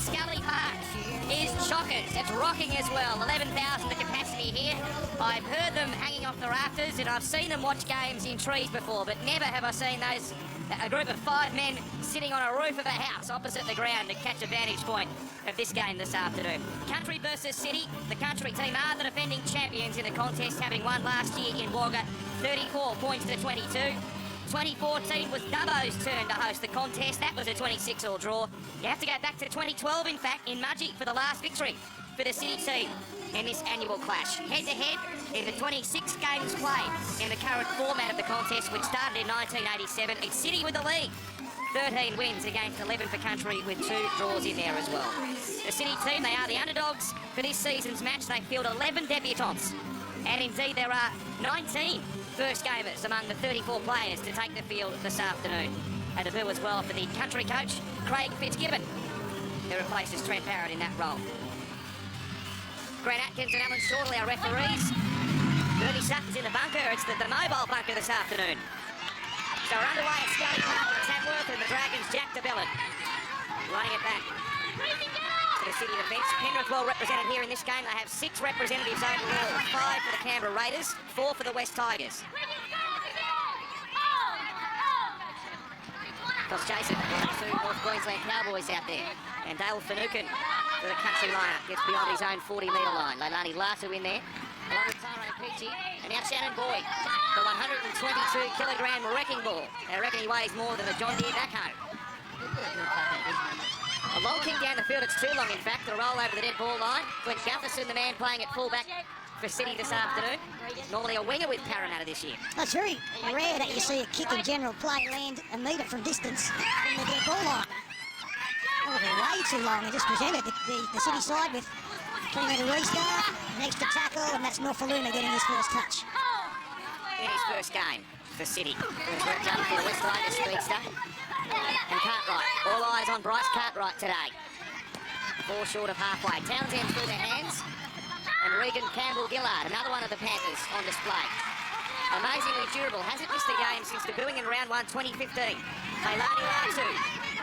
Scully Park is chockers. It's rocking as well. 11,000 the capacity here. I've heard them hanging off the rafters, and I've seen them watch games in trees before, but never have I seen a group of 5 men sitting on a roof of a house opposite the ground to catch a vantage point of this game this afternoon. Country versus City. The Country team are the defending champions in the contest, having won last year in Wagga, 34 points to 22. 2014 was Dubbo's turn to host the contest. That was a 26-all draw. You have to go back to 2012, in fact, in Mudgee for the last victory for the City team in this annual clash. Head-to-head is the 26 games played in the current format of the contest, which started in 1987. It's City with the lead. 13 wins against 11 for Country, with 2 draws in there as well. The City team, they are the underdogs for this season's match. They field 11 debutants, and indeed there are 19 first gamers among the 34 players to take the field this afternoon. A debut as well for the Country coach, Craig Fitzgibbon, who replaces Trent Barrett in that role. Grant Atkins and Alan Shortley are referees. Bernie Sutton's in the bunker. It's the mobile bunker this afternoon. So we're underway at Scully Park with Tamworth and the Dragons, Jack DeBellin running it back to the City defence. Penrith well represented here in this game. They have 6 representatives overall, 5 for the Canberra Raiders, 4 for the West Tigers. Cost Jason, 2 North Queensland Cowboys out there. And Dale Finucane for the Country lineup gets beyond his own 40-metre line. Leilani Latu in there, along with Tyrone Peachy. And now Shannon Boyd, the 122-kilogram wrecking ball. They reckon he weighs more than a John Deere backhoe. A long kick down the field, it's too long in fact, to roll over the dead ball line. Glenn Gutherson, the man playing at fullback for City this afternoon. Normally a winger with Parramatta this year. It's very rare that you see a kick in general play land a metre from distance from the dead ball line. Oh, they're way too long. They just presented the City side with a 20-metre restart, an extra tackle, and that's Norfoluna getting his first touch. In his first game for City. It's worked up for the West Tigers speedster. And Cartwright. All eyes on Bryce Cartwright today. 4 short of halfway. Townsend through their hands. And Regan Campbell-Gillard, another one of the Panthers on display. Amazingly durable. Hasn't missed a game since debuting in round 1 2015. Leilani Latu.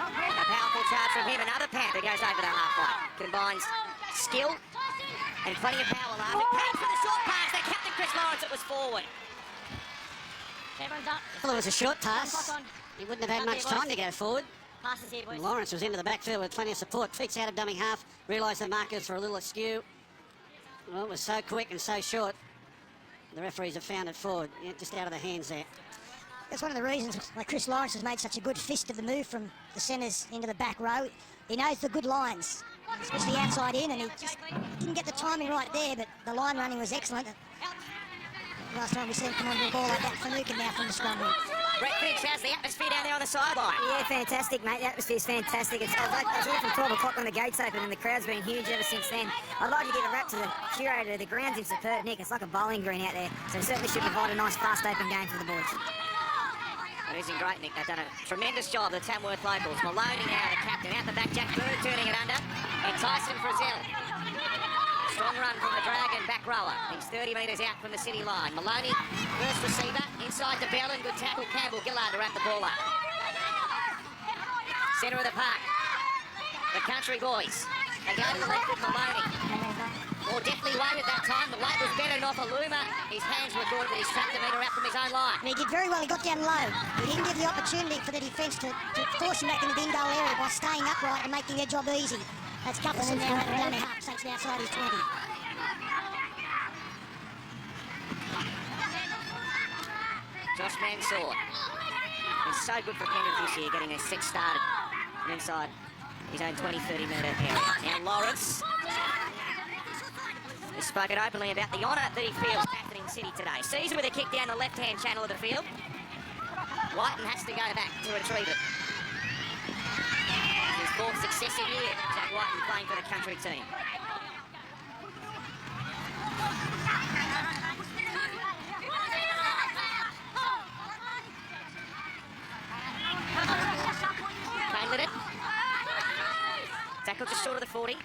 A powerful charge from him. Another Panther goes over the halfway. Combines skill and plenty of power. Latu. Payne for the short pass. The captain Chris Lawrence, it was forward. Well, it was a short pass. He wouldn't have had much time to go forward. Lawrence was into the backfield with plenty of support. Feets out of dummy half. Realised the markers were a little askew. Well, it was so quick and so short. The referees have found it forward. Yeah, just out of the hands there. That's one of the reasons why Chris Lawrence has made such a good fist of the move from the centres into the back row. He knows the good lines, especially outside in, and he just didn't get the timing right there, but the line running was excellent. Last time we see him come onto a ball like that, Finucane now from the scrum. Brett Finch, how's the atmosphere down there on the sideline? Yeah, fantastic, mate. The atmosphere's fantastic. I was here from 12 o'clock when the gates opened, and the crowd's been huge ever since then. I'd like to give a rap to the curator. The ground's in superb nick. It's like a bowling green out there, so it certainly should provide a nice, fast, open game for the boys. It is in great nick. They've done a tremendous job, the Tamworth locals. Maloney now, the captain. Out the back, Jack Bird turning it under. And Tyson Frizzell. Strong run from the Dragon back rower. He's 30 metres out from the City line. Maloney, first receiver, inside to Bellin. Good tackle, Campbell-Gillard to wrap the ball up. Centre of the park. The Country boys. They go to the left with Maloney. More deftly weighted that time. The weight was better than Norfoluna. His hands were good, but he's trapped the metre out from his own line. And he did very well. He got down low. He didn't give the opportunity for the defence to force him back into the in-goal area by staying upright and making their job easy. That's Gutherson now at the dummy half, takes it outside his 20. Josh Mansour is so good for Penrith this year, getting a set started from inside his own 20-30 metre area. Now Lawrence has spoken openly about the honour that he feels happening in City today. Caesar with a kick down the left-hand channel of the field. Whiten has to go back to retrieve it. His 4th successive year, Jack Whiten playing for the Country team. Kane lit it. Tackle just short of the 40.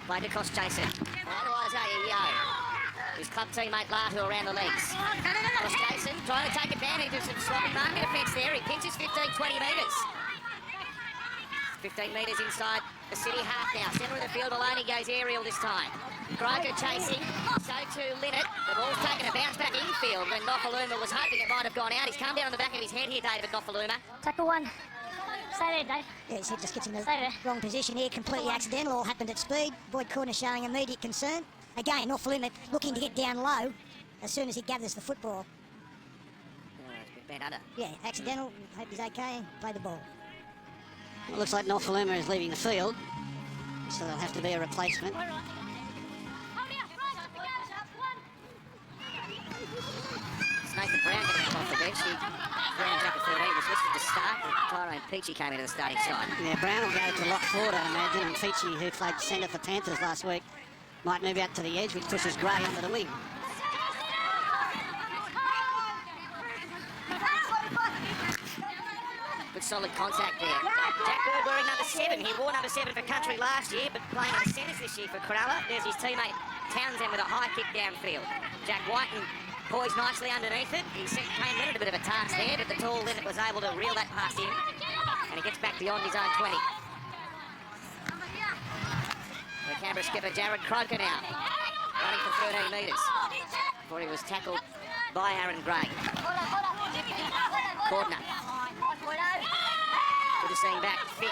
Played across Jason. Otherwise, Yo. His club teammate Latu around the legs. Across Jason, trying to take advantage of some sloppy market defence there. He pinches 15-20 metres. 15 metres inside the City half now. Centre of the field, Maloney goes aerial this time. Croker chasing, so too Linnett. The ball's taken a bounce back infield when Nofaluma was hoping it might have gone out. He's come down on the back of his head here, David Nofaluma. Tackle one. Stay there, Dave. Yeah, his head just gets in the wrong position here. Completely accidental. All happened at speed. Boyd Corner showing immediate concern. Again, Nofaluma looking to get down low as soon as he gathers the football. It's a bit bent under. Yeah, accidental. Hope he's okay. Play the ball. It looks like Nofaluma is leaving the field, so there'll have to be a replacement. It's Nathan Brown getting up off the bench. Brown's up at 13, was listed to start, and Tyrone Peachy came into the starting side. Yeah, Brown will go to lock forward, I imagine, and Feachy, who played centre for Panthers last week, might move out to the edge, which pushes Gray under the wing. Good solid contact there. Jack Bird wearing number 7. He wore number 7 for Country last year, but playing in the centres this year for Cronulla. There's his teammate Townsend with a high kick downfield. Jack Whiten poised nicely underneath it. He sent Kane Linnett a bit of a task there, but the tall Linnett was able to reel that past him, and he gets back beyond his own 20. The Canberra skipper Jared Croker now, running for 13 metres before he was tackled by Aaron Gray. Cordner. Good to see him back fit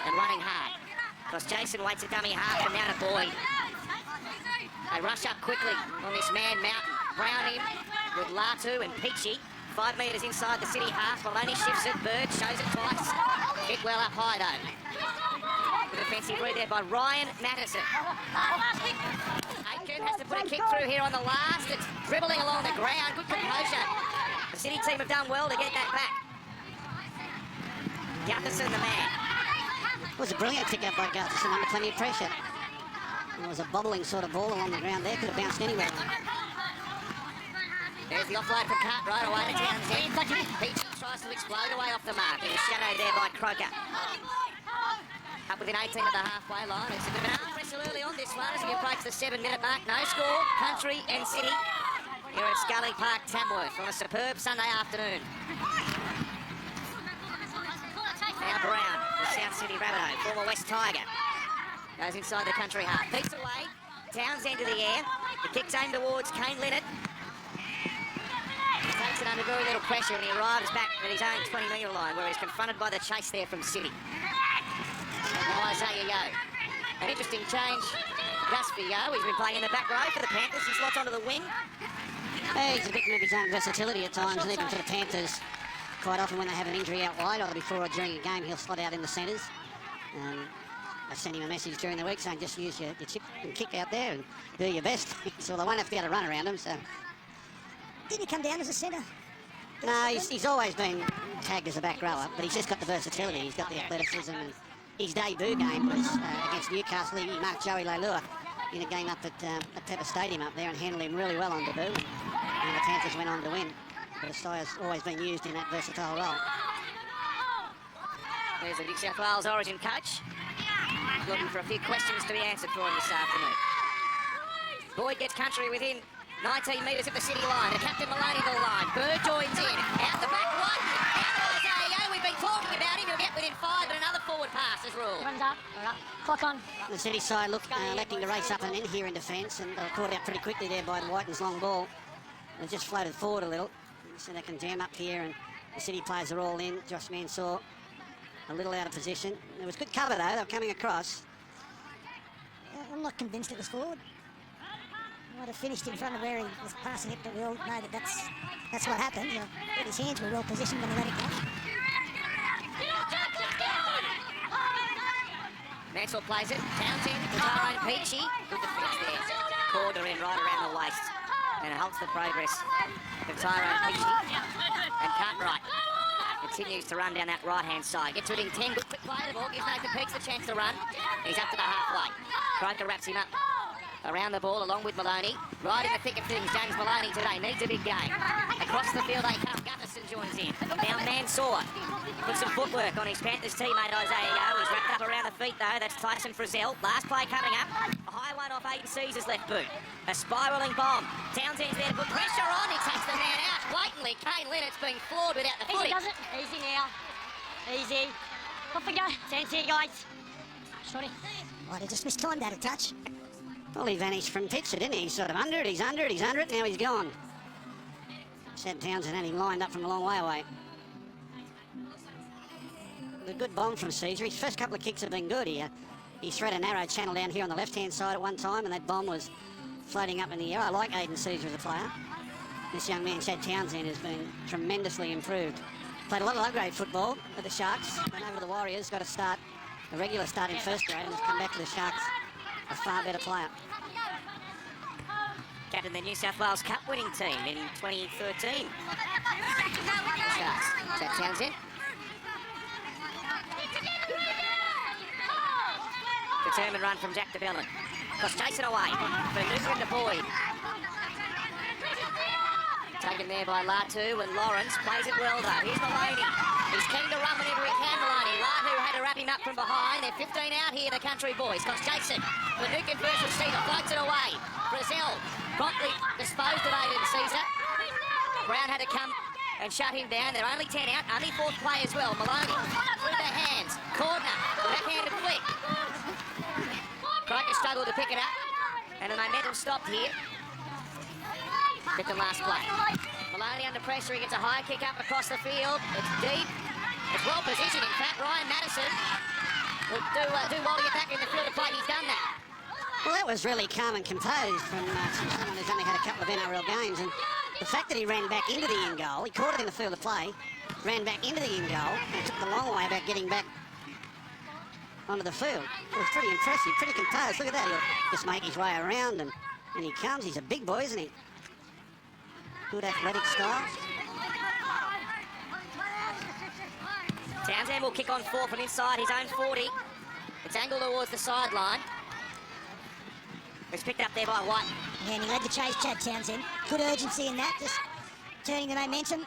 and running hard. Because Jason waits a dummy half from down to Boyd. They rush up quickly on this man Mountain. Brown in with Latu and Peachy. 5 metres inside the City half. Maloney shifts it. Bird shows it twice. Hit well up high though. Good defensive read there by Ryan Matteson. Aitken has to put a kick through here on the last. It's dribbling along the ground. Good composure. The City team have done well to get that back. Gutherson the man. It was a brilliant pick-up by Gutherson under plenty of pressure. It was a bobbling sort of ball along the ground there. Could have bounced anywhere. There's the offload for Cartwright away to Townsend. Peachy tries to explode away off the mark. He was shadowed there by Croker. Up within 18 of the halfway line. It's a bit of an arm wrestle early on this one as we approach the 7-minute mark. No score. Country and City here at Scully Park, Tamworth on a superb Sunday afternoon. Now Brown, the South Sydney Rabbitoh, former West Tiger, goes inside the Country half. Beats away, Townsend to the air. The kick's aimed towards Kane Linnett. He takes it under very little pressure and he arrives back at his own 20-metre line where he's confronted by the chase there from City. Now Isaiah Yeo. An interesting change. Gus for Yeo. He's been playing in the back row for the Panthers. He slots onto the wing. He's a victim of his own versatility at times, and even for the Panthers, quite often when they have an injury out wide, either before or during a game, he'll slot out in the centres. I sent him a message during the week saying just use your chip and kick out there and do your best. So they won't have to be able to run around him. So Didn't he come down as a centre? no, he's always been tagged as a back rower, but he's just got the versatility. He's got the athleticism. And his debut game was against Newcastle. He marked Joey Leilua in a game up at Pepper Stadium up there and handled him really well on debut. And the Panthers went on to win. But Styles always been used in that versatile role. There's the New South Wales Origin coach. Looking for a few questions to be answered for him this afternoon. Boyd gets Country within 19 metres of the City line. The captain Maloney the line. Bird joins in. Out the back one. Out Isaiah. We've been talking about him. He'll get within 5, but another forward pass is ruled. Runs up. All right. Clock on. The City side looked electing to race up and in here in defence, and they were caught out pretty quickly there by Whiten's long ball. They just floated forward a little, so they can jam up here, and the City players are all in. Josh Mansour a little out of position. There was good cover though, they were coming across. I'm not convinced it was forward. Might have finished in front of where he was passing it, but we all know that that's what happened. His hands were well positioned when he let it go. Mansell plays it. Townsend, Tyrone Peachy. Good defence there. Corder in right around the waist. And it halts the progress of Tyrone Peachy. And Cartwright continues to run down that right-hand side. Gets it in 10. Good quick play. The ball gives Nathan Peaks the chance to run. He's up to the halfway. Croker wraps him up. Around the ball along with Maloney. Right in the thick of things, James Maloney today needs a big game. Across the field they come. Gutherson joins in. Now Mansour puts some footwork on his Panthers teammate Isaiah Yeo. He's wrapped up around the feet though. That's Tyson Frizzell. Last play coming up. A high one off Aiden Caesar's left boot. A spiralling bomb. Townsend's there to put pressure on. He takes the man out blatantly. Kane Linnett's being floored without the footy. Easy does it. Easy now. Easy. Off we go. Stands here, guys. Shorty. Might have just mistimed that a touch. Well, he vanished from picture, didn't he? He's sort of under it, he's under it, he's under it, now he's gone. Chad Townsend had him lined up from a long way away. A good bomb from Caesar. His first couple of kicks have been good. He thread a narrow channel down here on the left-hand side at one time, and that bomb was floating up in the air. I like Aidan Caesar as a player. This young man, Chad Townsend, has been tremendously improved. Played a lot of low-grade football at the Sharks, went over to the Warriors, got a regular start in first grade, and has come back to the Sharks a far better player. Captain the New South Wales Cup winning team in 2013. Sharks. Chad Townsend. Determined run from Jack DeBellin. Because Jason away. For Newton to Boyd. Taken there by Latu, and Lawrence plays it well though. Here's Maloney. He's keen to run whenever he can, Maloney. Latu had to wrap him up from behind. They're 15 out here, the country boys. Because Jason, the Newton first receiver, floats it away. Brazil promptly disposed of Aidan Caesar. Brown had to come and shut him down. They're only 10 out, only fourth play as well. Maloney through the hands. Cordner, backhanded flick. Croker struggled to pick it up, and the momentum stopped here. Get the last play. Maloney under pressure, he gets a high kick up across the field. It's deep, it's well positioned in fact. Ryan Madison will do well to get back in the field of play. He's done that. Well, that was really calm and composed from someone who's only had a couple of NRL games, and the fact that he ran back into the end goal, he caught it in the field of play, ran back into the end goal, and took the long way about getting back onto the field. It was pretty impressive, pretty composed. Look at that, he'll just make his way around, and he comes. He's a big boy, isn't he? Good athletic style. Townsend will kick on 4 from inside his own 40. It's angled towards the sideline. It's picked up there by White. Yeah, and he led the chase, Chad Townsend. Good urgency in that, just turning the momentum.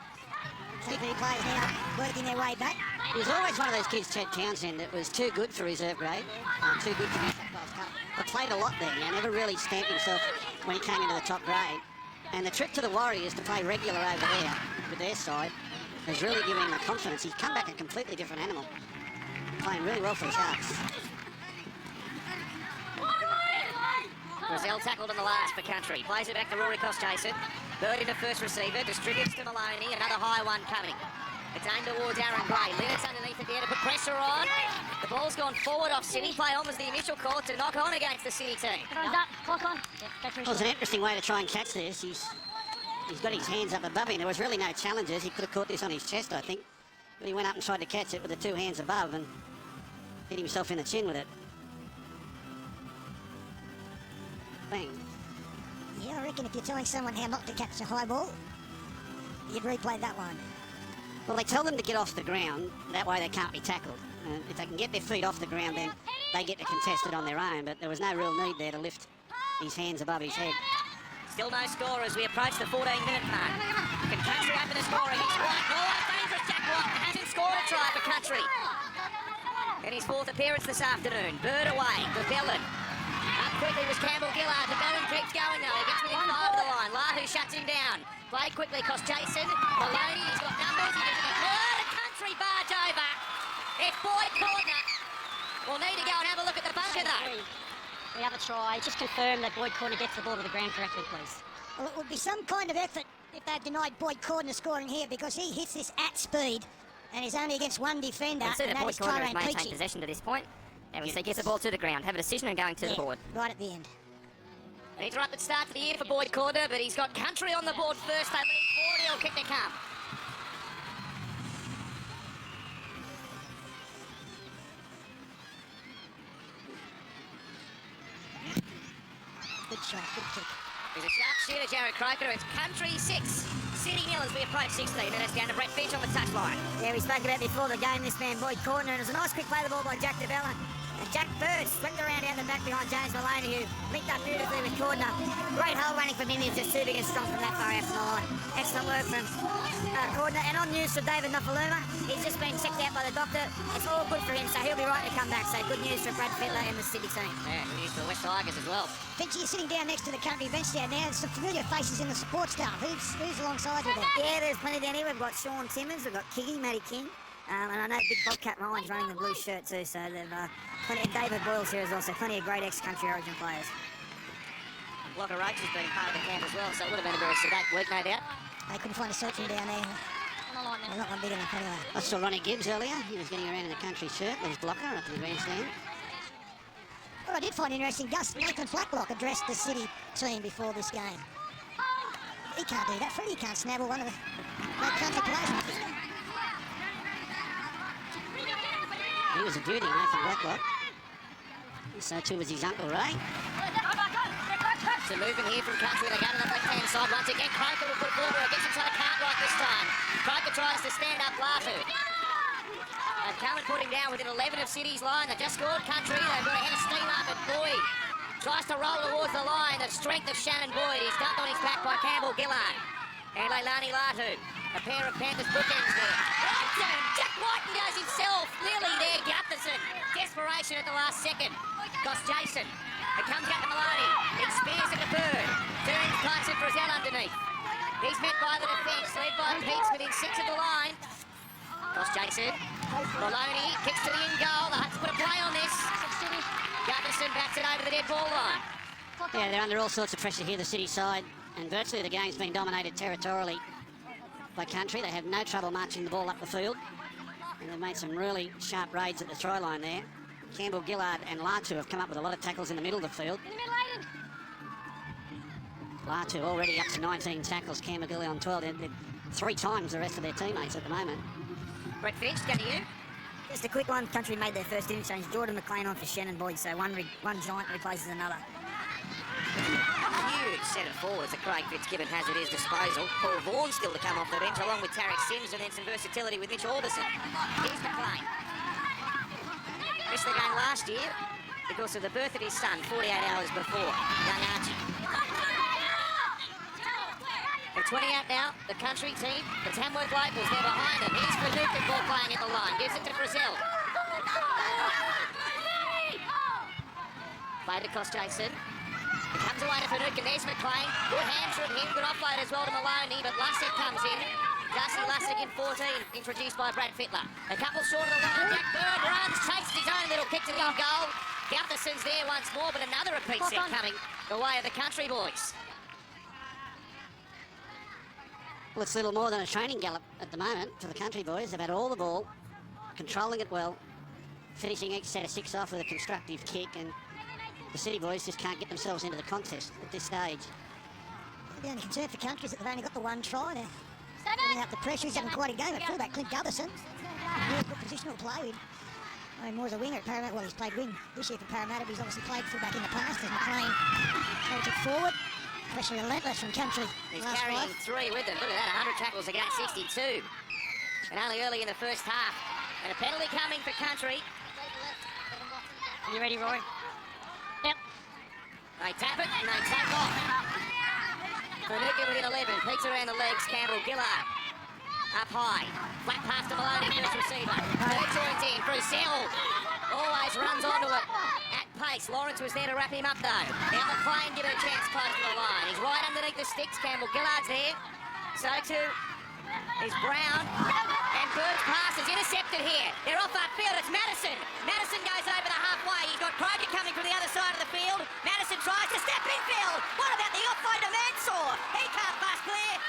Three players now working their way back. He was always one of those kids, Chad Townsend, that was too good for reserve grade, too good for the New South Wales Cup. But played a lot there, never really stamped himself when he came into the top grade. And the trip to the Warriors to play regular over there with their side has really given him the confidence. He's come back a completely different animal, playing really well for the Sharks. Brazil tackled in the last for country. Plays it back to Rory Kostjason. Bird into first receiver. Distributes to Maloney. Another high one coming. It's aimed towards Aaron Gray. Linnett's underneath it there to put pressure on. The ball's gone forward off City. Play on was the initial call to knock on against the City team. Clock on. Well, it's an interesting way to try and catch this. He's got his hands up above him. There was really no challenges. He could have caught this on his chest, I think. But he went up and tried to catch it with the two hands above and hit himself in the chin with it. Bang. Yeah, I reckon if you're telling someone how not to catch a high ball, you'd replay that one. Well, they tell them to get off the ground. That way they can't be tackled. If they can get their feet off the ground, then they get to contest it on their own. But there was no real need there to lift his hands above his head. Still no score as we approach the 14-minute mark. Can Country open the scoring? It's White. Oh, dangerous Jack White. Hasn't scored a try for Country. In his fourth appearance this afternoon. Bird away. DeBellin. Up quickly was Campbell Gillard. DeBellin keeps going though. He gets within 5 of the line. Lahu shuts him down. Play quickly because Jason Maloney, he's got numbers. He gets a Country barge over. It's Boyd Cordner. We'll need to go and have a look at the bunker though. We have a try. Just confirm that Boyd Cordner gets the ball to the ground correctly, please. Well, it would be some kind of effort if they've denied Boyd Cordner scoring here because he hits this at speed and is only against one defender, Consider and that Boyd is Cordner has Tyrone maintained Peachy. possession to this point. And we see gets the ball to the ground. Have a decision and going to the board. Right at the end. He's right at the start of the year for Boyd Cordner, but he's got Country on the board first. They lead 40. He'll kick to come. Good shot, good kick. There's a sharp shooter, Jared Croker. It's Country 6, City 0 as we approach 16 minutes down to Brett Finch on the touchline. Yeah, we spoke about before the game, this man, Boyd Cordner, and it was a nice quick play the ball by Jack DeBellin. And Jack Bird swept around down the back behind James Maloney, who linked up beautifully with Cordner. Great hole running from him. He was just too big and strong from that far out from the line. Excellent work from Cordner. And on news for David Nofaluma, he's just been checked out by the doctor. It's all good for him, so he'll be right to come back. So good news for Brad Fittler and the City team. Yeah, good news for the West Tigers as well. Finchie is sitting down next to the Country bench down there. There's some familiar faces in the support staff. Who's alongside with them? Yeah, there's plenty down here. We've got Sean Timmins, we've got Kiggy, Matty King, And I know Big Bobcat Ryan's running the blue shirt too, so they've plenty of David Boyle's here as well, so plenty of great ex-country origin players. Locker Roach has been part of the camp as well, so it would have been a very sedate week, no doubt. They couldn't find a searching down there. They're not one big enough anyway. I saw Ronnie Gibbs earlier. He was getting around in a country shirt with his blocker up in the grandstand. What I did find interesting, Nathan Flacklock addressed the City team before this game. He can't do that. Freddie can't snavel one of the great country players. He was a beauty, Nathan Blacklock. So too was his uncle Ray. So moving here from country, they go to the left-hand side once again. Croker will put forward, gets inside Cartwright this time. Croker tries to stand up Latu. And Cullen put him down within 11 of City's line. They just scored country. They've got a head of steam up, and Boyd tries to roll towards the line. The strength of Shannon Boyd. He's dumped on his back by Campbell Gillard. And Leilani Latu. A pair of Panthers bookends there. Jack Whiten goes himself. Nearly there, Gutherson. Desperation at the last second. Cost Jason. It comes out to Maloney. He spears at the third. Turns Tyson Frizzell underneath. He's met by the defence, led by Peets within 6 of the line. Cost Jason. Maloney kicks to the in goal. The Huts put a play on this. Gutherson backs it over the dead ball line. Yeah, they're under all sorts of pressure here, the City side, and virtually the game's been dominated territorially by country. They have no trouble marching the ball up the field, and they've made some really sharp raids at the try line there. Campbell, Gillard and Latu have come up with a lot of tackles in the middle of the field. Latu already up to 19 tackles, Campbell, Gillard on 12. They're 3 times the rest of their teammates at the moment. Brett Finch, go to you. Just a quick one. Country made their first interchange. Jordan McLean on for Shannon Boyd, so one giant replaces another. Huge set of forwards that Craig Fitzgibbon has at his disposal. Paul Vaughan still to come off the bench, along with Tarek Sims, and then some versatility with Mitch Orbison. Here's McLean. Missed the game last year because of the birth of his son 48 hours before, young Archie. At 28 now, the country team, the Tamworth Locals, they're behind him. Here's Finucane ball playing at the line, gives it to Frizzell. Played across Jason. It comes away to Finucane, there's McLean. Good hands from him, good offload as well to Maloney, but Lussick comes in. Darcy Lussick in 14, introduced by Brad Fittler. A couple short of the line, Jack Bird runs, chased his own little kick to the in goal. Gutherson's there once more, but another repeat set coming the way of the country boys. Well, it's little more than a training gallop at the moment for the country boys. They've had all the ball, controlling it well, finishing each set of 6 off with a constructive kick, and the City boys just can't get themselves into the contest at this stage. The only concern for country is that they've only got the one try. They're getting up the pressure. He's having quite a game at fullback, Clint Gutherson. Really good positional play. I mean, more as a winger at Parramatta. Well, he's played wing this year for Parramatta, but he's obviously played fullback in the past as McLean holds it forward. Pressure relentless from country. He's carrying 3 with him. Look at that, 100 tackles against 62. And only early in the first half. And a penalty coming for country. You ready, Roy? Yep. They tap it and they take off. Finucane within 11. Peeks around the legs. Campbell Gillard. Up high. Flat pass to Maloney, first receiver. Third joins in. Frizzell always runs onto it at pace. Lawrence was there to wrap him up though. Now McLean give it a chance close to the line. He's right underneath the sticks. Campbell Gillard's there. So too is Brown. And Bird's pass is intercepted here. They're off upfield. It's Madison. Madison goes over the halfway. He's got Kroger coming from the other side of the field. Madison tries to step infield. What about the offload to Mansour? He can't pass clear.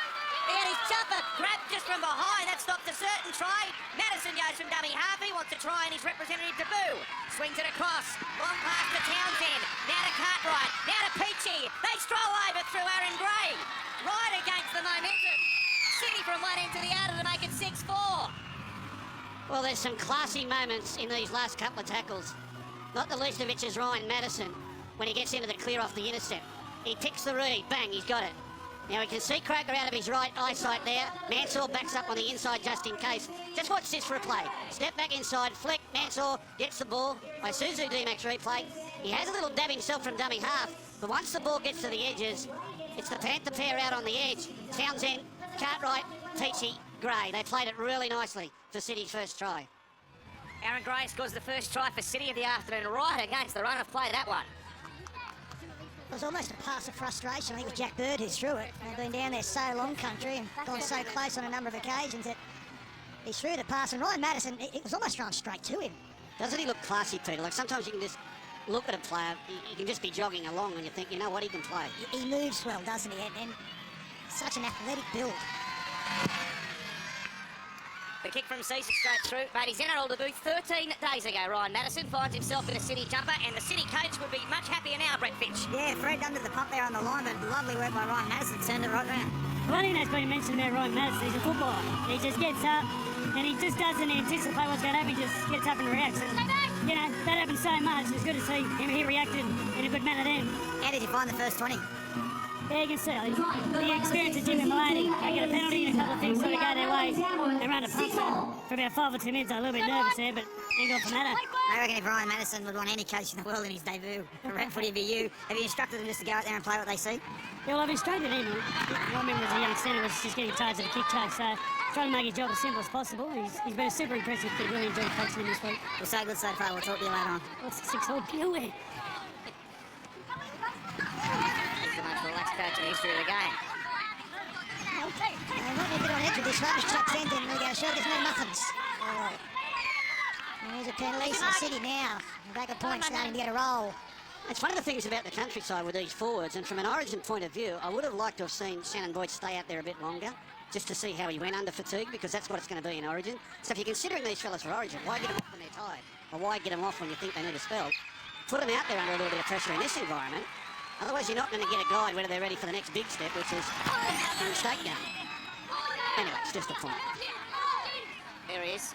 And his jumper grabbed just from behind. That stops a certain try. Madison goes from dummy half. He wants to try and his representative Taboo. Swings it across. Long pass to Townsend. Now to Cartwright. Now to Peachy. They stroll over through Aaron Gray. Right against the momentum. City from one end to the other to make it 6-4. Well, there's some classy moments in these last couple of tackles. Not the least of which is Ryan Madison when he gets into the clear off the intercept. He picks the read. Bang, he's got it. Now we can see Croker out of his right eyesight there. Mansour backs up on the inside just in case. Just watch this for a play. Step back inside, flick, Mansour gets the ball. By Suzu D-Max replay. He has a little dab himself from dummy half, but once the ball gets to the edges, it's the Panther pair out on the edge. Townsend, Cartwright, Peachy, Gray. They played it really nicely for City's first try. Aaron Gray scores the first try for City of the afternoon, right against the run of play that one. It was almost a pass of frustration. I think it was Jack Bird who threw it. They've been down there so long, country, and gone so close on a number of occasions that He threw the pass, and Ryan Madison, it was almost thrown straight to him. Doesn't he look classy, Peter? Like sometimes you can just look at a player, you can just be jogging along and you think, you know what, he can play. He moves well, doesn't he? And such an athletic build. The kick from Caesar straight through. Made his NRL debut 13 days ago. Ryan Madison finds himself in a City jumper, and the City coach would be much happier now, Brett Finch. Yeah, Fred under the pump there on the line, but lovely work by Ryan Madison, turned it right round. One thing that's been mentioned about Ryan Madison, he's a footballer. He just gets up and he just doesn't anticipate what's going to happen, he just gets up and reacts. And, you know, that happens so much. It's good to see him. He reacted in a good manner then. How did you find the first 20? Yeah, you can see the experience of Jim and Maloney. They get a penalty and a couple of things sort of go their way. They run a pump for about 5 or 10 minutes. I was a little bit nervous there, but ain't got the matter. I reckon if Ryan Madison would want any coach in the world in his debut, rep footy would be you. Have you instructed them just to go out there and play what they see? Yeah, well, I've instructed him. I remember as a young centre was just getting tired of the kick chase, so trying to make his job as simple as possible. He's been a super impressive kid. Really enjoyed coaching him this week. Well, so good so far. We'll talk to you later on. What's the 6-all kill there? He's the most relaxed coach in the history of the game. I'm not a bit on edge with this rubbish top 10, and we're going to show there's no muffins. There's a penalty for the City now. The back of point starting to get a roll. It's one of the things about the countryside with these forwards, and from an Origin point of view, I would have liked to have seen Shannon Boyd stay out there a bit longer, just to see how he went under fatigue, because that's what it's going to be in Origin. So if you're considering these fellas for Origin, why get them off when they're tired? Or why get them off when you think they need a spell? Put them out there under a little bit of pressure in this environment. Otherwise, you're not going to get a guide whether they're ready for the next big step, which is the state game. Anyway, it's just a point. There he is.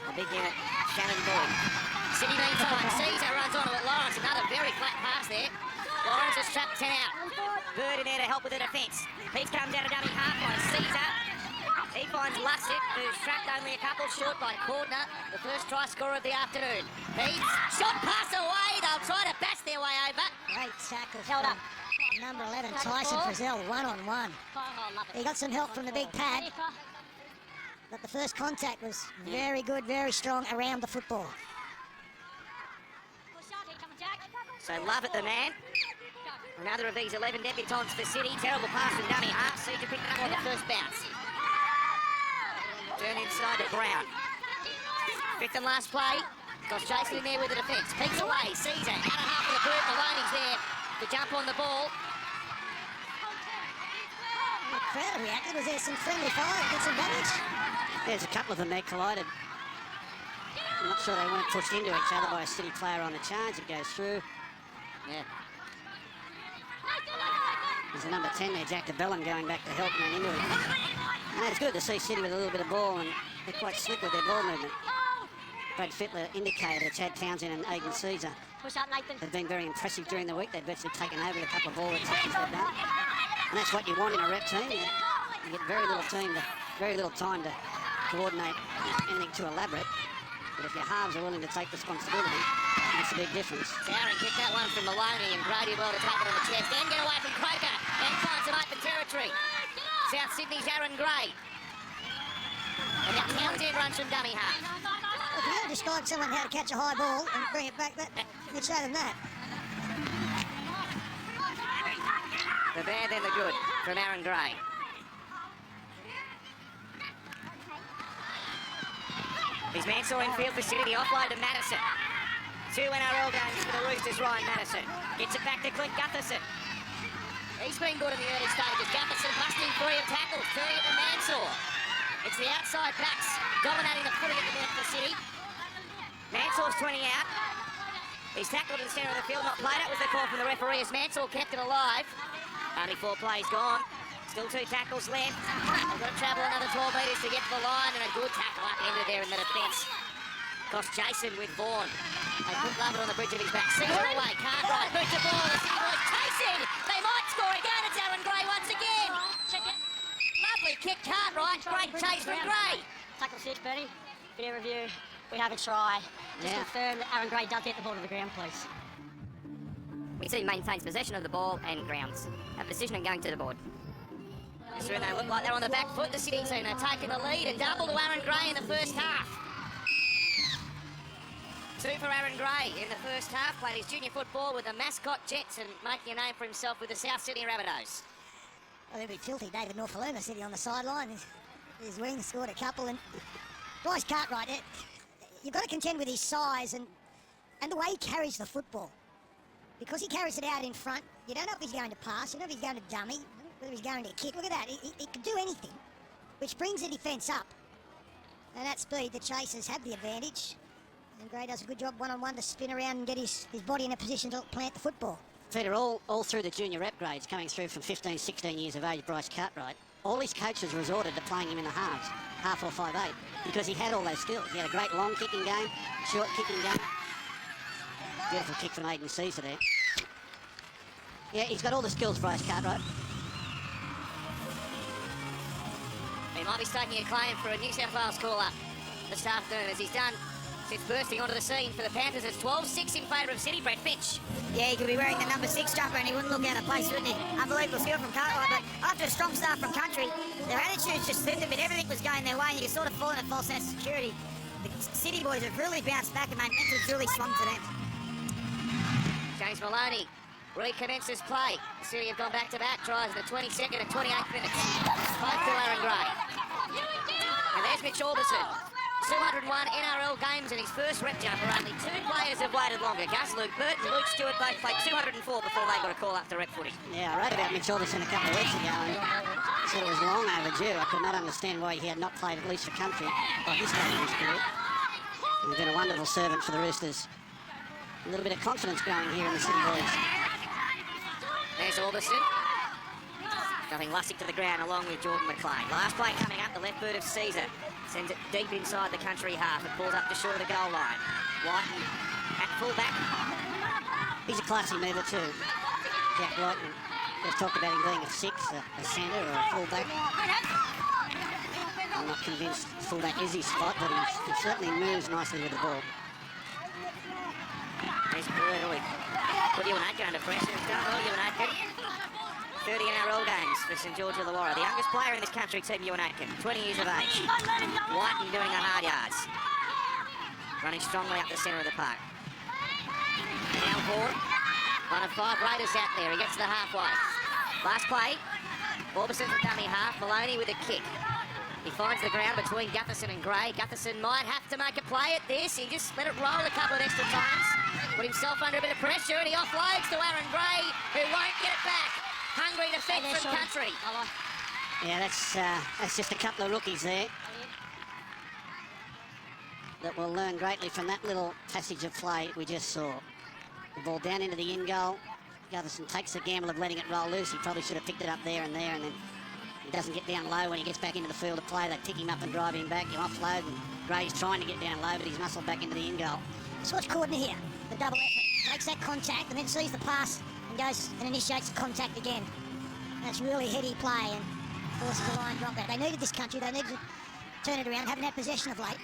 The big unit, Shannon Boyd. City meantime, Caesar runs onto it. Lawrence, another very flat pass there. Lawrence has trapped 10 out. Bird in there to help with the defence. Peach comes out of dummy half line. Caesar, he finds Lussick, who's trapped only a couple short by Cordner, the first try scorer of the afternoon. Peach, shot pass away. They'll try to bash their way over. Great tackle. Held up. Number 11, Tyson Frizzell, 1-on-1. He got some help from the big pad, but the first contact was very good, very strong around the football. So Love at the man. Another of these 11 debutants for City. Terrible pass from dummy half. Caesar picked it up on the first bounce. Turn inside to Brown. Fifth and last play. Got Jason in there with the defence. Peeks away. Caesar out of half of the boot. Maloney's there to jump on the ball. The crowd reacted. Was there some friendly fire? Did some damage? There's a couple of them there collided. I'm not sure they weren't pushed into each other by a City player on the charge. It goes through. Yeah. There's a number 10 there, Jack DeBellin, going back to help man into it. And it's good to see City with a little bit of ball, and they're quite slick with their ball movement. Brad Fittler indicated that Chad Townsend and Aidan Caesar Push up, Nathan. have been very impressive during the week. They've virtually taken over a couple of ball rotations they've done. And that's what you want in a rep team. You get very little time to coordinate anything too elaborate. But if your halves are willing to take responsibility, that's a big difference. Towering kicked that one from Maloney, and Brady well to take it on the chest. And get away from Croker and find some open territory. South Sydney's Aaron Gray. And now Townsend runs from dummy half. If you ever describe someone how to catch a high ball and bring it back, you'd say them that. The bad and the good from Aaron Gray. His man saw in field for City, the offload to Madison. 2 NRL games for the Roosters, Ryan Madison. Gets it back to Clint Gutherson. He's been good in the early stages. Gutherson busting free of tackles, turning it to Mansour. It's the outside backs dominating the footing at the minute for City. Mansour's 20 out. He's tackled in the centre of the field, not played. That was the call from the referee as Mansour kept it alive. Only 4 plays gone. Still 2 tackles left. They've got to travel another 12 metres to get to the line, and a good tackle up into there in the defence. Cost Jason with Vaughan. They put Lovett on the bridge of his back. Caesar away, Cartwright moves the ball. The City boys chasing. They might score again. It's Aaron Gray once again. Lovely kick, Cartwright. Great chase from Gray. Tackle 6, Bernie. Video review. We have a try. Just confirm that Aaron Gray does get the ball to the ground, please. We see maintains possession of the ball and grounds. A decision and going to the board. So they look like they're on the back foot. The City team are taking the lead and double to Aaron Gray in the first half. 2 for Aaron Gray in the first half. Played his junior football with the mascot Jets and making a name for himself with the South Sydney Rabbitohs. Well, it'd be filthy. David Norfoloma sitting on the sideline. His wing scored a couple, and Bryce Cartwright, you've got to contend with his size and the way he carries the football. Because he carries it out in front, you don't know if he's going to pass, you don't know if he's going to dummy, whether he's going to kick. Look at that, he can do anything, which brings the defence up. And at speed, the Chasers have the advantage. And Gray does a good job one-on-one to spin around and get his body in a position to plant the football. Peter, all through the junior rep grades, coming through from 15, 16 years of age, Bryce Cartwright, all his coaches resorted to playing him in the halves, half or 5'8", because he had all those skills. He had a great long kicking game, short kicking game. Beautiful kick from Aiden Caesar there. Yeah, he's got all the skills, Bryce Cartwright. He might be staking a claim for a New South Wales call-up this afternoon, as he's done since bursting onto the scene for the Panthers. It's 12-6 in favour of City. Brett Finch. Yeah, he could be wearing the number 6 jumper and he wouldn't look out of place, wouldn't he? Unbelievable skill from Cartwright, but after a strong start from Country, their attitudes just slipped a bit. Everything was going their way and you could sort of fall in a false sense of security. The City boys have really bounced back and momentum truly swung to them. James Maloney recommences play. City have gone back-to-back tries in the 22nd and 28th minutes. Both to Aaron Gray. And there's Mitch Orbison. 201 NRL games in his first rep jumper. Only 2 players have waited longer. Gus Luke Burt and Luke Stewart both played 204 before they got a call up to rep footy. Yeah, I wrote about Mitch Orbison a couple of weeks ago and said it was long overdue. I could not understand why he had not played at least for Country by this stage of his career. He's been a wonderful servant for the Roosters. A little bit of confidence growing here in the City boys. There's Orbison. Nothing Lussick to the ground along with Jordan McLean. Last play coming up, the left boot of Caesar. Sends it deep inside the Country half. It pulls up to short of the goal line. Whiten at full back. He's a classy mover too. Jack Whiten. We've talked about him being a 6, a centre or a full-back. I'm not convinced full-back is his spot, but he certainly moves nicely with the ball. He's brutally put Ewan Aitken under pressure. He's done well, Ewan Aitken. 30 NRL games for St George Illawarra. The youngest player in this country team, Ewan Aitken, 20 years of age. Whiten doing the hard yards. Running strongly up the centre of the park. Now Vaughan, one of 5 Raiders out there. He gets to the halfway. Last play, Orbison's a dummy half. Maloney with a kick. He finds the ground between Gutherson and Gray. Gutherson might have to make a play at this. He just let it roll a couple of extra times. Put himself under a bit of pressure and he offloads to Aaron Gray, who won't get it back. Hungry defence from Country. Yeah, that's just a couple of rookies there that will learn greatly from that little passage of play we just saw. The ball down into the in goal. Gutherson takes the gamble of letting it roll loose. He probably should have picked it up there, and then he doesn't get down low when he gets back into the field of play. They pick him up and drive him back. You offload, and Gray's trying to get down low, but he's muscled back into the in goal. So what's Corden here? The double effort. Makes that contact and then sees the pass and goes and initiates the contact again. That's really heady play and forces a line drop back. They needed this Country. They needed to turn it around. Haven't had possession of late.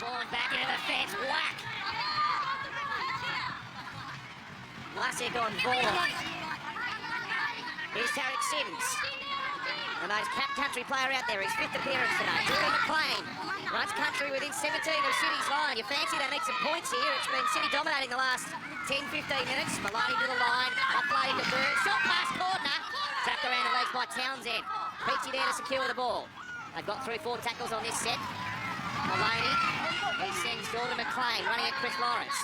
Ball back into the fence. Whack. Lussick on Vaughan. Here's Tarek Sims. The most capped Country player out there. His 5th appearance today. Jordan McLean runs Country within 17 of City's line. You fancy they make some points here. It's been City dominating the last 10-15 minutes. Maloney to the line. Offloading to Bird. Shot past Cordner. Tapped around the legs by Townsend. Peachy there to secure the ball. They've got 3-4 tackles on this set. Maloney. He sends Jordan McLean running at Chris Lawrence.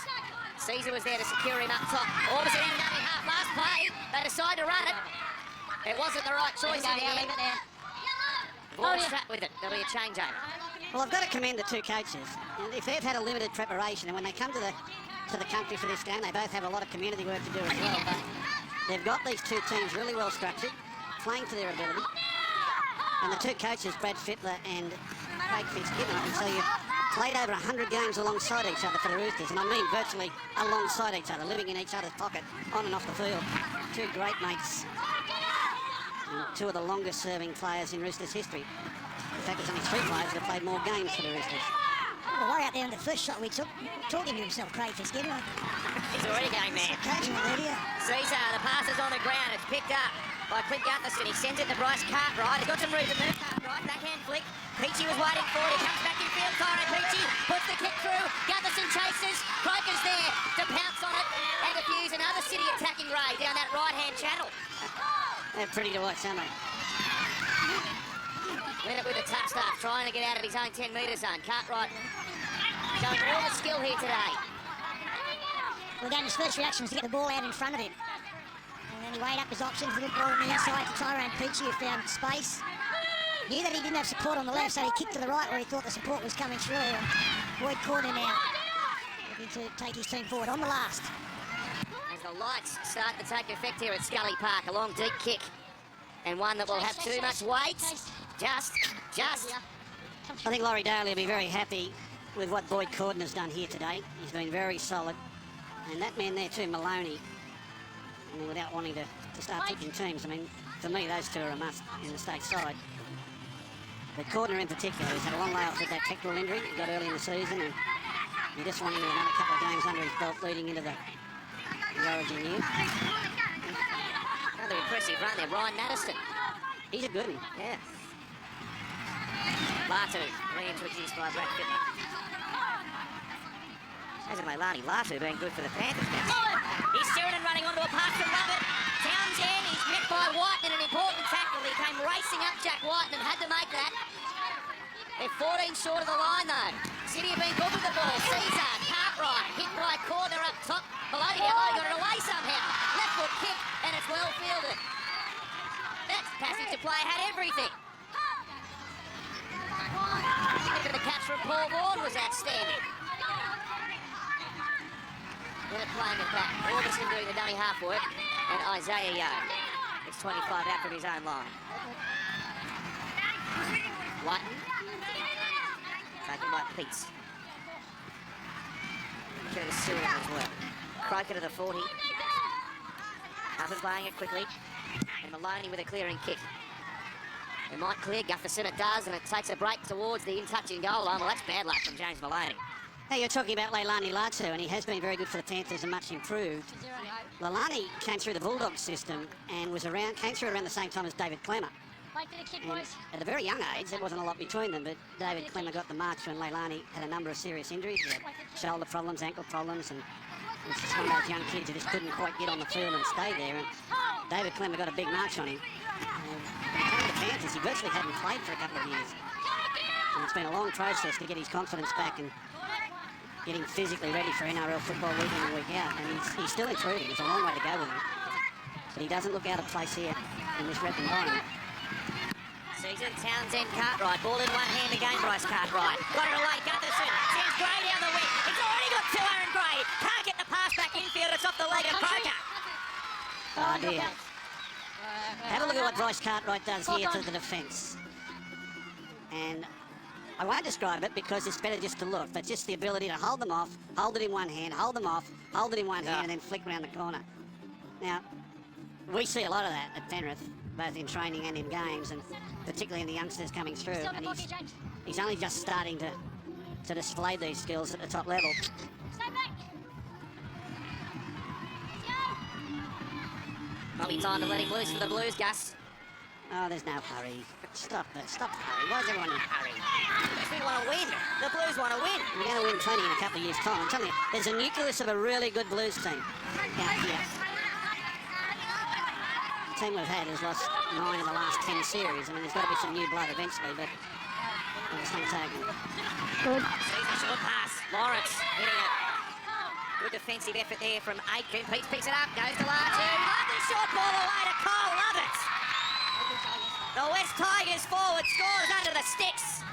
Caesar was there to secure him up top. Orbison in dummy half. Last play. They decide to run it. It wasn't the right choice in the end. Ball strapped with it. There'll be a changeover. Well, I've got to commend the 2 coaches. If they've had a limited preparation, and when they come to the Country for this game, they both have a lot of community work to do as well. But they've got these 2 teams really well structured, playing to their ability. And the 2 coaches, Brad Fittler and Craig Fitzgibbon, I can tell you, played over 100 games alongside each other for the Roosters, and I mean virtually alongside each other, living in each other's pocket, on and off the field. 2 great mates. 2 of the longest serving players in Roosters history. In fact, there's only 3 players that have played more games for the Roosters. The worry out there in the first shot we took, talking to himself, Craig Fitzgibbon. He's already going mad. Coaching the media. Caesar, the pass is on the ground. It's picked up by Clint Gutherson. He sends it to Bryce Cartwright. He's got some room to move. Cartwright, backhand flick. Peachy was waiting for it. He comes back in field. Tyrone Peachy puts the kick through. Gutherson chases. Croker's there to pounce on it and defuse another City attacking raid down that right-hand channel. They're pretty to watch, aren't they? Went it with the touch stuff, trying to get out of his own 10-metre zone. Cartwright showing all the skill here today. Well, again, his first reaction was to get the ball out in front of him. And then he weighed up his options, little ball on the inside to Tyrone Peachy, who found space. Knew that he didn't have support on the left, so he kicked to the right where he thought the support was coming through. And Boyd Corner now looking to take his team forward on the last. As the lights start to take effect here at Scully Park, a long deep kick. And one that will have too much weight. Just. I think Laurie Daly will be very happy with what Boyd Corden has done here today. He's been very solid. And that man there too, Maloney, I mean, without wanting to start picking teams, I mean, for me, those two are a must in the state side. But Cordner in particular, he's had a long layoff with that pectoral injury he got early in the season, and you just want him with another couple of games under his belt leading into the Origin year. Another impressive run there, Ryan Madison. He's a good one. Yeah. Latu, reintroduced by Brad Fittler. Hasn't Leilani Latu been good for the Panthers now? He's Sheridan running onto a pass from Lovett. Townsend, he's met by White in an important tackle. He came racing up Jack White and had to make that. They're 14 short of the line though. City have been good with the ball. Caesar, Cartwright, hit by Corner up top. Maloney got it away somehow. Left foot kick, and it's well fielded. That passage to play had everything. The catch from Paul Vaughan was outstanding. Then playing it back. Augustin doing the dummy half work. And Isaiah Yo. It's 25 out from his own line. Whiten. Taken by Peets. Curtis Stewart as well. Croker to the 40. Hufford playing it quickly. And Maloney with a clearing kick. It might clear, Gufferson it does, and it takes a break towards the in-touching goal line. Well, that's bad luck from James Maloney. Hey, you're talking about Leilani Latu, and he has been very good for the Panthers and much improved. Leilani came through the Bulldogs system and came through around the same time as David Clemmer. And at a very young age, there wasn't a lot between them, but David Clemmer got the marks when Leilani had a number of serious injuries. He had shoulder problems, ankle problems, and it's just one of those young kids who just couldn't quite get on the field and stay there. And David Clemmer got a big march on him. And the Panthers, he virtually hadn't played for a couple of years. And it's been a long process to get his confidence back and getting physically ready for NRL football week in and week out. And he's still improving. There's a long way to go with him. But he doesn't look out of place here in this rep environment. Season, Townsend, Cartwright. Ball in one hand again, Bryce Cartwright. Got it away, Gutherson. Sends Gray down the wing. It's already got two, Aaron Gray. Can't get the pass back infield. It's off the leg of Croker. Oh, dear. Have a look at what Bryce Cartwright does here to the defence. And I won't describe it because it's better just to look, but just the ability to hold them off, hold it in one hand, hold them off, hold it in one hand, and then flick around the corner. Now, we see a lot of that at Penrith, both in training and in games, and particularly in the youngsters coming through. And he's only just starting to display these skills at the top level. Probably time to let him loose for the Blues, Gus. Oh, there's no hurry. Stop it. Stop the hurry. Why is everyone in a hurry? We want to win. The Blues want to win. We're going to win plenty in a couple of years' time. I'm telling you, there's a nucleus of a really good Blues team out here. The team we've had has lost 9 of the last 10 series. I mean, there's got to be some new blood eventually, but it's not taken. Good. Short pass. Lawrence hitting it. Good defensive effort there from Aitken. Peets picks it up, goes to Latu. Lovely short ball away to Cole. Love it. The West Tigers forward scores under the sticks.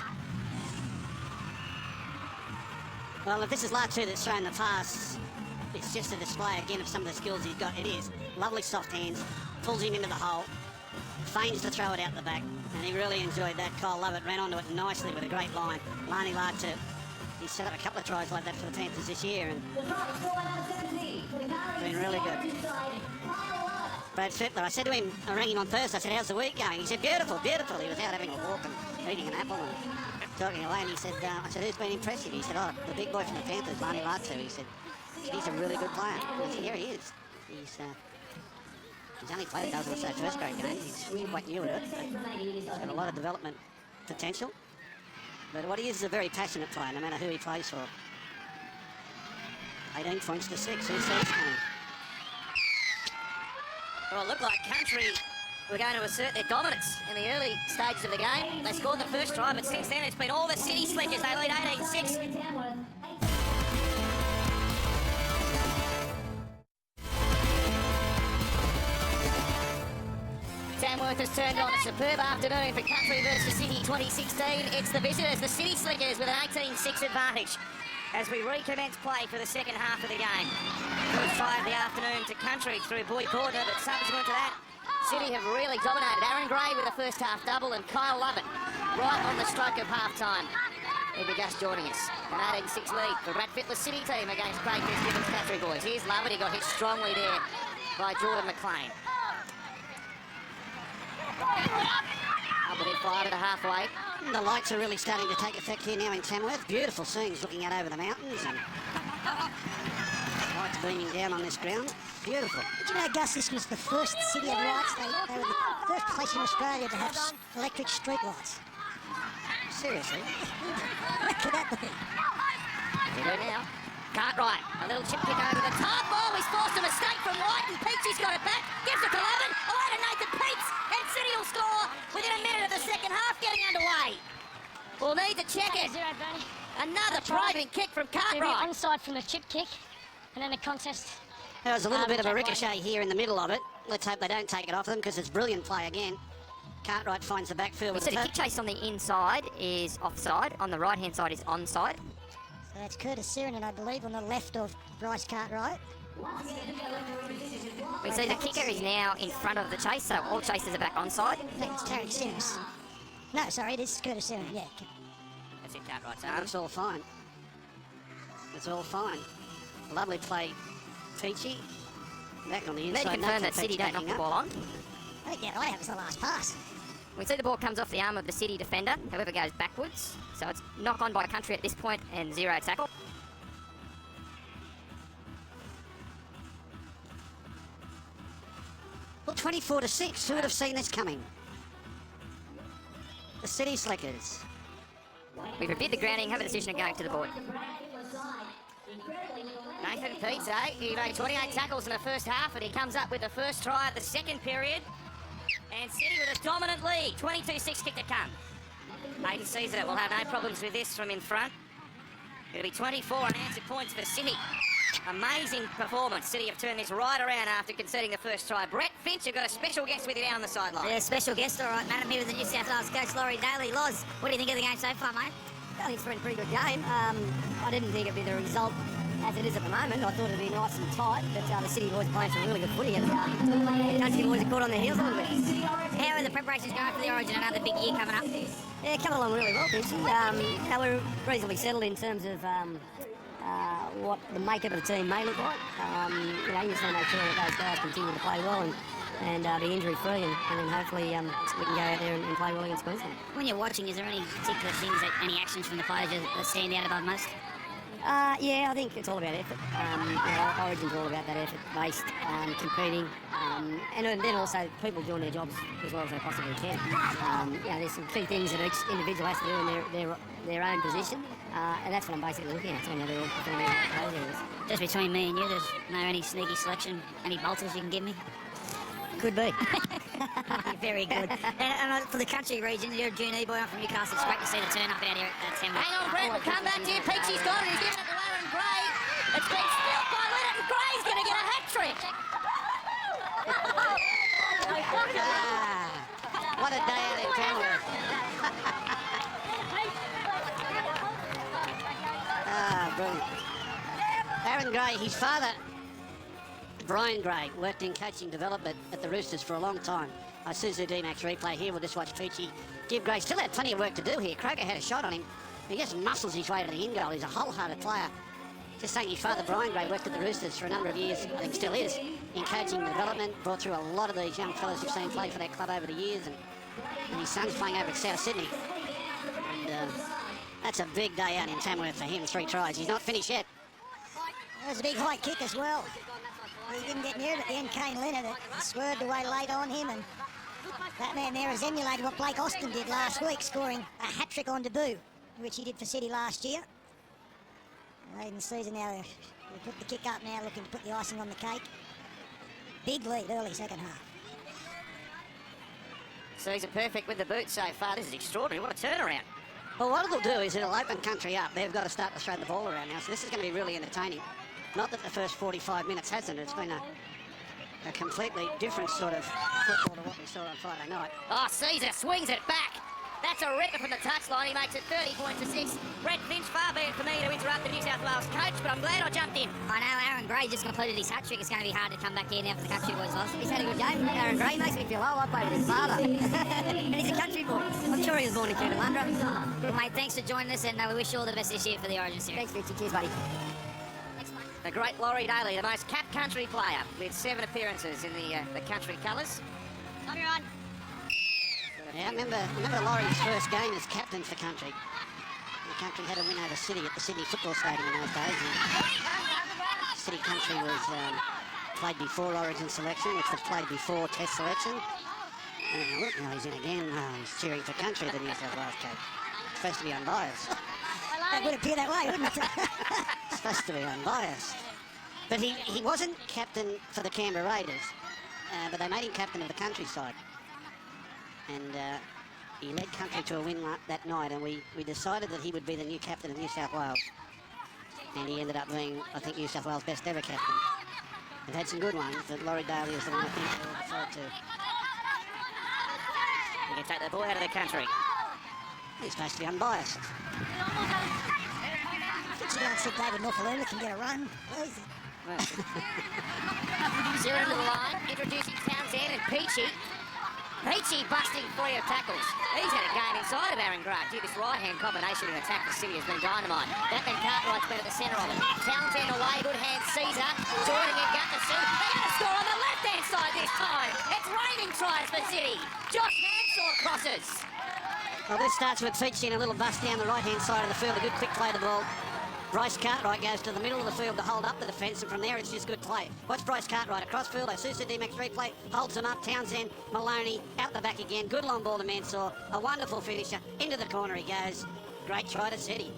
Well, if this is Latu that's thrown the pass, it's just a display again of some of the skills he's got. It is. Lovely soft hands, pulls him into the hole, feigns to throw it out the back, and he really enjoyed that. Cole Lovett ran onto it nicely with a great line. Lani Latu, he's set up a couple of tries like that for the Panthers this year, and been really good. Brad Fittler, I said to him, I rang him on Thursday, I said, how's the week going? He said, beautiful, beautiful. He was out having a walk and eating an apple and talking away, and he said, I said, who's been impressive? He said, oh, the big boy from the Panthers, Lani Latu. He said, he's a really good player. He said, here he is. He's only played a dozen or so first grade games. He's quite new at it, but he's got a lot of development potential. But what he is a very passionate player, no matter who he plays for. 18 points to 6. Who says coming? Well, it looked like Country were going to assert their dominance in the early stages of the game. They scored the first try, but since then it's been all the City Slickers. They lead 18-6. Tamworth has turned on a superb afternoon for Country versus City 2016. It's the visitors, the City Slickers, with an 18-6 advantage as we recommence play for the second half of the game. First try of the afternoon to Country through Boyd Cordner, but subsequent to that, City have really dominated. Aaron Gray with a first half double and Kyle Lovett right on the stroke of half-time. He'll be just joining us. An 18-6 lead for Brad Fittler's City team against Crayford Gibbons Country boys. Here's Lovett, he got hit strongly there by Jordan McLean. Up with it, 5 at the halfway. The lights are really starting to take effect here now in Tamworth. Beautiful scenes looking out over the mountains and lights beaming down on this ground. Beautiful. Did you know, Gus, this was the first city of lights? They were the first place in Australia to have electric street lights. Seriously? Look at that thing. We do now. Cartwright, a little chip kick over the top. Oh, he's forced a mistake from White, and Peachy's got it back. Gives it to Lovett. Away to Nathan Peets, and City will score within a minute of the second half getting underway. We'll need to check it. Another probing kick from Cartwright. Onside from the chip kick, and then the contest. There was a little bit of a ricochet here in the middle of it. Let's hope they don't take it off them because it's brilliant play again. Cartwright finds the backfield with So the kick chase on the inside is offside. On the right-hand side is onside. So that's Curtis Sirenen, I believe, on the left of Bryce Cartwright. We see the kicker is now in front of the chase, so all chasers are back onside. I think it's Tarek Sims. No, sorry, it is Curtis Sirenen, yeah. That's it, Cartwright's arm. It's all fine. It's all fine. Lovely play, Peachy. Back on the Need inside. to confirm that Nathan City Peets don't knock backing the up. ball on. I think, yeah, I have as the last pass. We see the ball comes off the arm of the City defender, however goes backwards. So it's knock on by Country at this point and 0 tackle. Well, 24-6. Who would have seen this coming? The City Slickers. We forbid the grounding, have a decision of going to the board. Nathan Peets, he made 28 tackles in the first half and he comes up with the first try of the second period. And City with a dominant lead, 22-6 kick to come. Hayden sees it, will have no problems with this from in front. It'll be 24 unanswered points for City. Amazing performance. City have turned this right around after conceding the first try. Brett Finch, you've got a special guest with you down on the sideline. Yeah, special guest, all right, man. I'm here with the New South Wales coach, Laurie Daly. Loz, what do you think of the game so far, mate? I think it's been a pretty good game. I didn't think it'd be the result as it is at the moment. I thought it'd be nice and tight, but the City boys are playing some really good footy, and the Country boys are caught on their heels a little bit. How are the preparations going for the Origin? Another big year coming up. Yeah, coming along really well, Peachy. We're reasonably settled in terms of what the makeup of the team may look like. You just want to make sure that those guys continue to play well and be injury-free, and then hopefully we can go out there and play well against Queensland. When you're watching, is there any particular things, any actions from the players that stand out above most? Yeah, I think it's all about effort. Origin's all about that effort-based competing, and then also people doing their jobs as well as they possibly can. There's some key things that each individual has to do in their own position, and that's what I'm basically looking at. When they're all performing in those areas. Just between me and you, there's no any sneaky selection, any bolters you can give me? Could be. Very good. And for the Country region, you're a June boy. I'm from Newcastle. It's great to see the turn up out here at Tamworth. Hang on, Brett, we'll come back to you. Peachy's got it, he's given it to Aaron Gray. It's been spilled by Leonard, and Gray's going to get a hat-trick. What a day out in Tamworth. Brilliant. Aaron Gray, his father, Brian Gray, worked in coaching development at the Roosters for a long time. Isuzu D-Max replay here. We'll just watch Peachy give Gray. Still had plenty of work to do here. Kroger had a shot on him. He just muscles his way to the in-goal. He's a wholehearted player. Just saying his father, Brian Gray, worked at the Roosters for a number of years, I think still is, in coaching development. Brought through a lot of these young fellas you've seen play for that club over the years. And his son's playing over at South Sydney. And that's a big day out in Tamworth for him. 3 tries. He's not finished yet. That was a big high kick as well. He didn't get near it at the end. Kane Leonard swerved away late on him, and that man there has emulated what Blake Austin did last week, scoring a hat-trick on debut, which he did for City last year. Late in the season now, they put the kick up now, looking to put the icing on the cake. Big lead early second half. Caesar perfect with the boot so far. This is extraordinary. What a turnaround. Well, what it'll do is it'll open country up. They've got to start to throw the ball around now, so this is going to be really entertaining. Not that the first 45 minutes hasn't. It's been a completely different sort of football to what we saw on Friday night. Oh, Caesar swings it back. That's a ripper from the touchline. He makes it 30 points to 6. Brett Finch, far be it for me to interrupt the New South Wales coach, but I'm glad I jumped in. I know Aaron Gray just completed his hat trick. It's going to be hard to come back here now for the country boys. He's had a good game. Aaron Gray makes me feel old. I played with his father. And he's a country boy. I'm sure he was born in Cootamundra. Well, mate, thanks for joining us, and we wish you all the best this year for the Origin Series. Thanks, Richie. Cheers, buddy. The great Laurie Daly, the most capped country player, with 7 appearances in the country colours. Come here on. Yeah, I remember Laurie's first game as captain for country. The country had a win over City at the Sydney Football Stadium in those days. And City country was played before Origin selection, which was played before Test selection. And look, now he's in again. He's cheering for country, the New South Wales coach. It's supposed to be unbiased. That would appear that way, wouldn't it? It's supposed to be unbiased. But he wasn't captain for the Canberra Raiders, but they made him captain of the country side. And he led country to a win that night, and we decided that he would be the new captain of New South Wales. And he ended up being, I think, New South Wales' best ever captain. They've had some good ones, but Laurie Daly is the one I think we'll decide to. You can take the ball out of the country. He's supposed to be unbiased. You don't think David Norfoluna can get a run, please? Zero to the line, introducing Townsend and Peachy. Peachy busting free of tackles. He's had a game inside of Aaron Grant. Gee, this right-hand combination in attack for City has been dynamite. That then Cartwright's been at the centre of it. Townsend away, good hand, Caesar. Joining in Gutterson. They're going to score on the left-hand side this time. It's raining tries for City. Josh Mansour crosses. Well, this starts with Peachy and a little bust down the right-hand side of the field. A good quick play to the ball. Bryce Cartwright goes to the middle of the field to hold up the defence, and from there it's just good play. Watch Bryce Cartwright across field. Isusa D-Max replay, holds him up. Townsend, Maloney, out the back again. Good long ball to Mansour. A wonderful finisher. Into the corner he goes. Great try to City.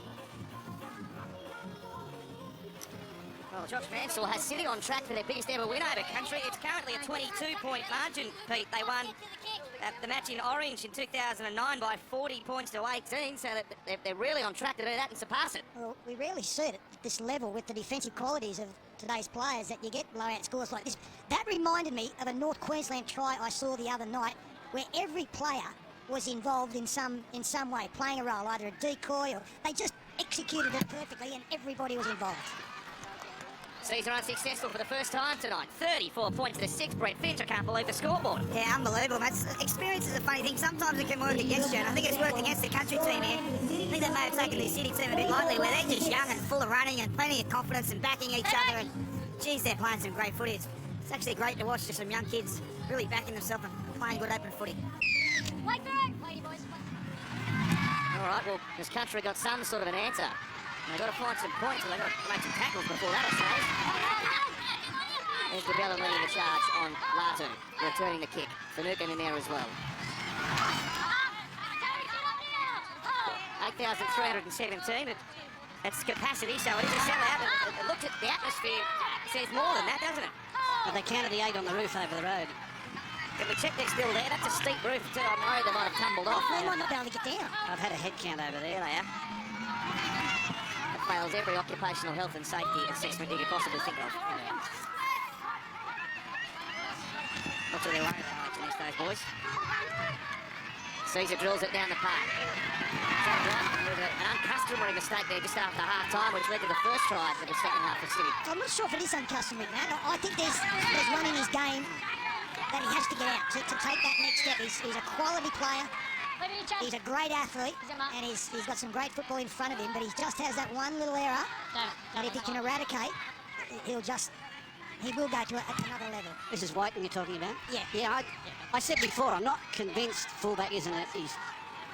Well, Josh Mansour has City on track for their biggest ever win over country. It's currently a 22-point margin, Pete. They won the match in Orange in 2009 by 40 points to 18, so that they're really on track to do that and surpass it. Well, we rarely see it at this level with the defensive qualities of today's players that you get blowout scores like this. That reminded me of a North Queensland try I saw the other night where every player was involved in some way, playing a role, either a decoy or they just executed it perfectly and everybody was involved. Caesar unsuccessful for the first time tonight. 34 points to 6. Brett Finch, I can't believe the scoreboard. Yeah, unbelievable, mate. Experience is a funny thing. Sometimes it can work against you, and I think it's worked against the country team here. I think they may have taken the City team a bit lightly, where they're just young and full of running and plenty of confidence and backing each other. And geez, they're playing some great footy. It's actually great to watch just some young kids really backing themselves and playing good open footy. All right, well, this country got some sort of an answer. They've got to find some points, and they've got to make some tackles before that, I suppose. There's DeBella leading the charge on Latu, returning the kick. Finucane in there as well. 8,317, that's capacity, so it is a sellout. It looked at the atmosphere, says more than that, doesn't it? But they counted the 8 on the roof over the road. Can we check they're still there? That's a steep roof, too. I'm worried they might have tumbled off. They might not be able to get down. I've had a head count over there. There they are. That fails every occupational health and safety assessment you could possibly think of. Not too worried about these days, boys. Caesar drills it down the park. With an uncustomary mistake there just after half-time, which led to the first try for the second half of City. I'm not sure if it is uncustomary, man. I think there's one in his game that he has to get out to take that next step. He's a quality player. He's a great athlete, and he's got some great football in front of him, but he just has that one little error that if he can eradicate, he will go to another level. This is Whiten you're talking about? Yeah. Yeah, I said before, I'm not convinced fullback isn't it.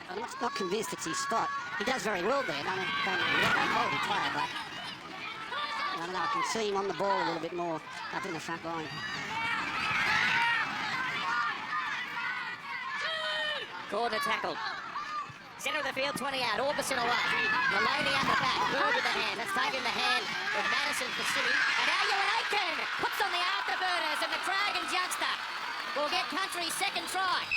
I'm not convinced it's his spot. He does very well there. Don't hold the player, but I don't know, I can see him on the ball a little bit more up in the front line. Corner tackle. Centre of the field, 20 out. Orbison away. Maloney at the back. Bird with the hand. That's taken the hand of Madison for City. And now Ewan Aiken puts on the afterburners, and the Dragons youngster will get country's second try.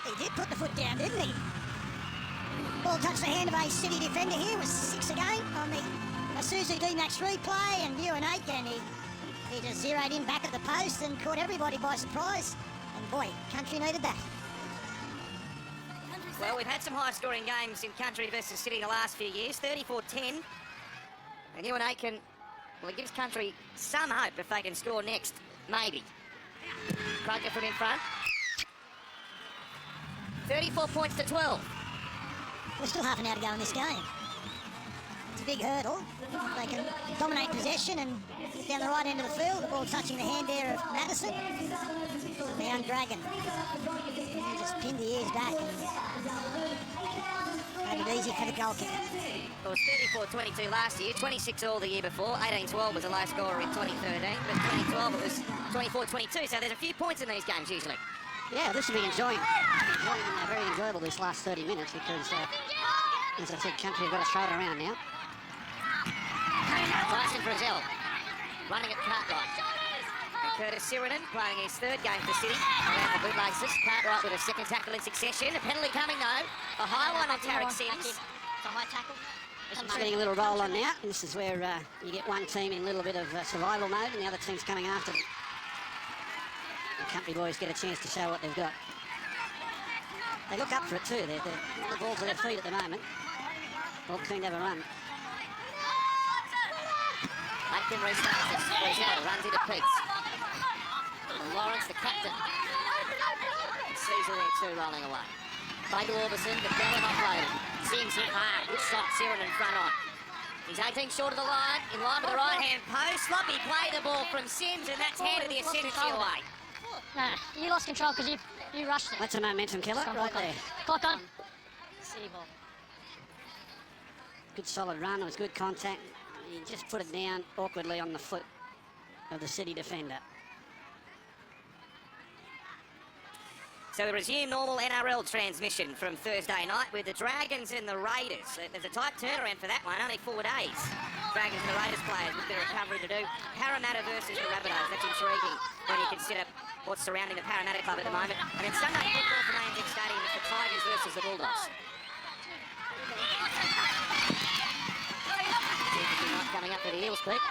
He did put the foot down, didn't he? Ball touched the hand of a City defender here. It was 6 again on the Isuzu D-Max replay, and Ewan Aiken, he just zeroed in back at the post and caught everybody by surprise. And boy, Country needed that. Well, we've had some high-scoring games in Country versus City the last few years, 34-10. And Ewan Aiken, well, it gives Country some hope if they can score next, maybe. Croker from in front. 34 points to 12. There's still half an hour to go in this game. It's a big hurdle. They can dominate possession and get down the right end of the field. The ball touching the hand there of Madison. The young Dragon. He just pinned the ears back. Made it easy for the goal kicker. It was 34-22 last year, 26-all the year before. 18-12 was a low scorer in 2013, but 2012 it was 24-22, so there's a few points in these games usually. Yeah, this will be very enjoyable this last 30 minutes because, as I said, Country have got to throw it around now. Tyson Frizzell running at Cartwright. And Curtis Sirinen playing his third game for City around the bootlaces. Cartwright with a second tackle in succession. A penalty coming though. A high one on Tarek Sims. It's a high tackle. It's getting a little roll on now. This is where you get one team in a little bit of survival mode and the other team's coming after them. The Country boys get a chance to show what they've got. They look up for it too. They're the ball to their feet at the moment. All keen to have a run. Aiken restarts it. Frizzell runs into Peets. And Lawrence, the captain, sees there too, rolling away. Play to Orbison, the Bellin offloaded. Sims hit hard. Good shot, Sirinen front on. He's 18 short of the line, in line with the right-hand post. Sloppy play the ball from Sims, and that's handed the ascendancy away. Nah, you lost control because you rushed it. That's a momentum killer right there. Clock on. City ball. Good solid run. It was good contact. He just put it down awkwardly on the foot of the City defender. So we resume normal NRL transmission from Thursday night with the Dragons and the Raiders. There's a tight turnaround for that one, only 4 days. Dragons and the Raiders players with their recovery to do. Parramatta versus the Rabbitohs, that's intriguing when you consider what's surrounding the Parramatta club at the moment. And then Sunday football from ANZ Stadium is the Tigers versus the Bulldogs. Coming up for the Eels, Pete.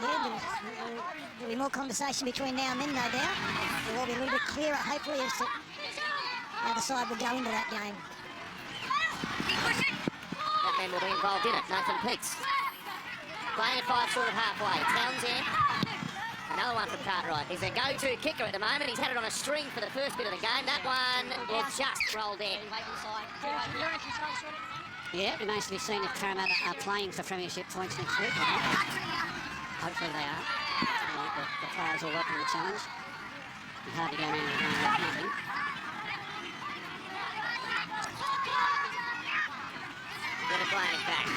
Yeah, there'll be more conversation between now and then, no doubt. We'll all be a little bit clearer, hopefully, as to how the side will go into that game. That man will be involved in it, Nathan Peets. Playing at 5 short of halfway. Townsend, another one from Cartwright. He's a go-to kicker at the moment. He's had it on a string for the first bit of the game. That one will just roll in. Yeah, it remains to be seen if Parramatta are playing for premiership points next week. Hopefully they are. The players will welcome the challenge. It's hard to go around and nothing. Gonna play it back.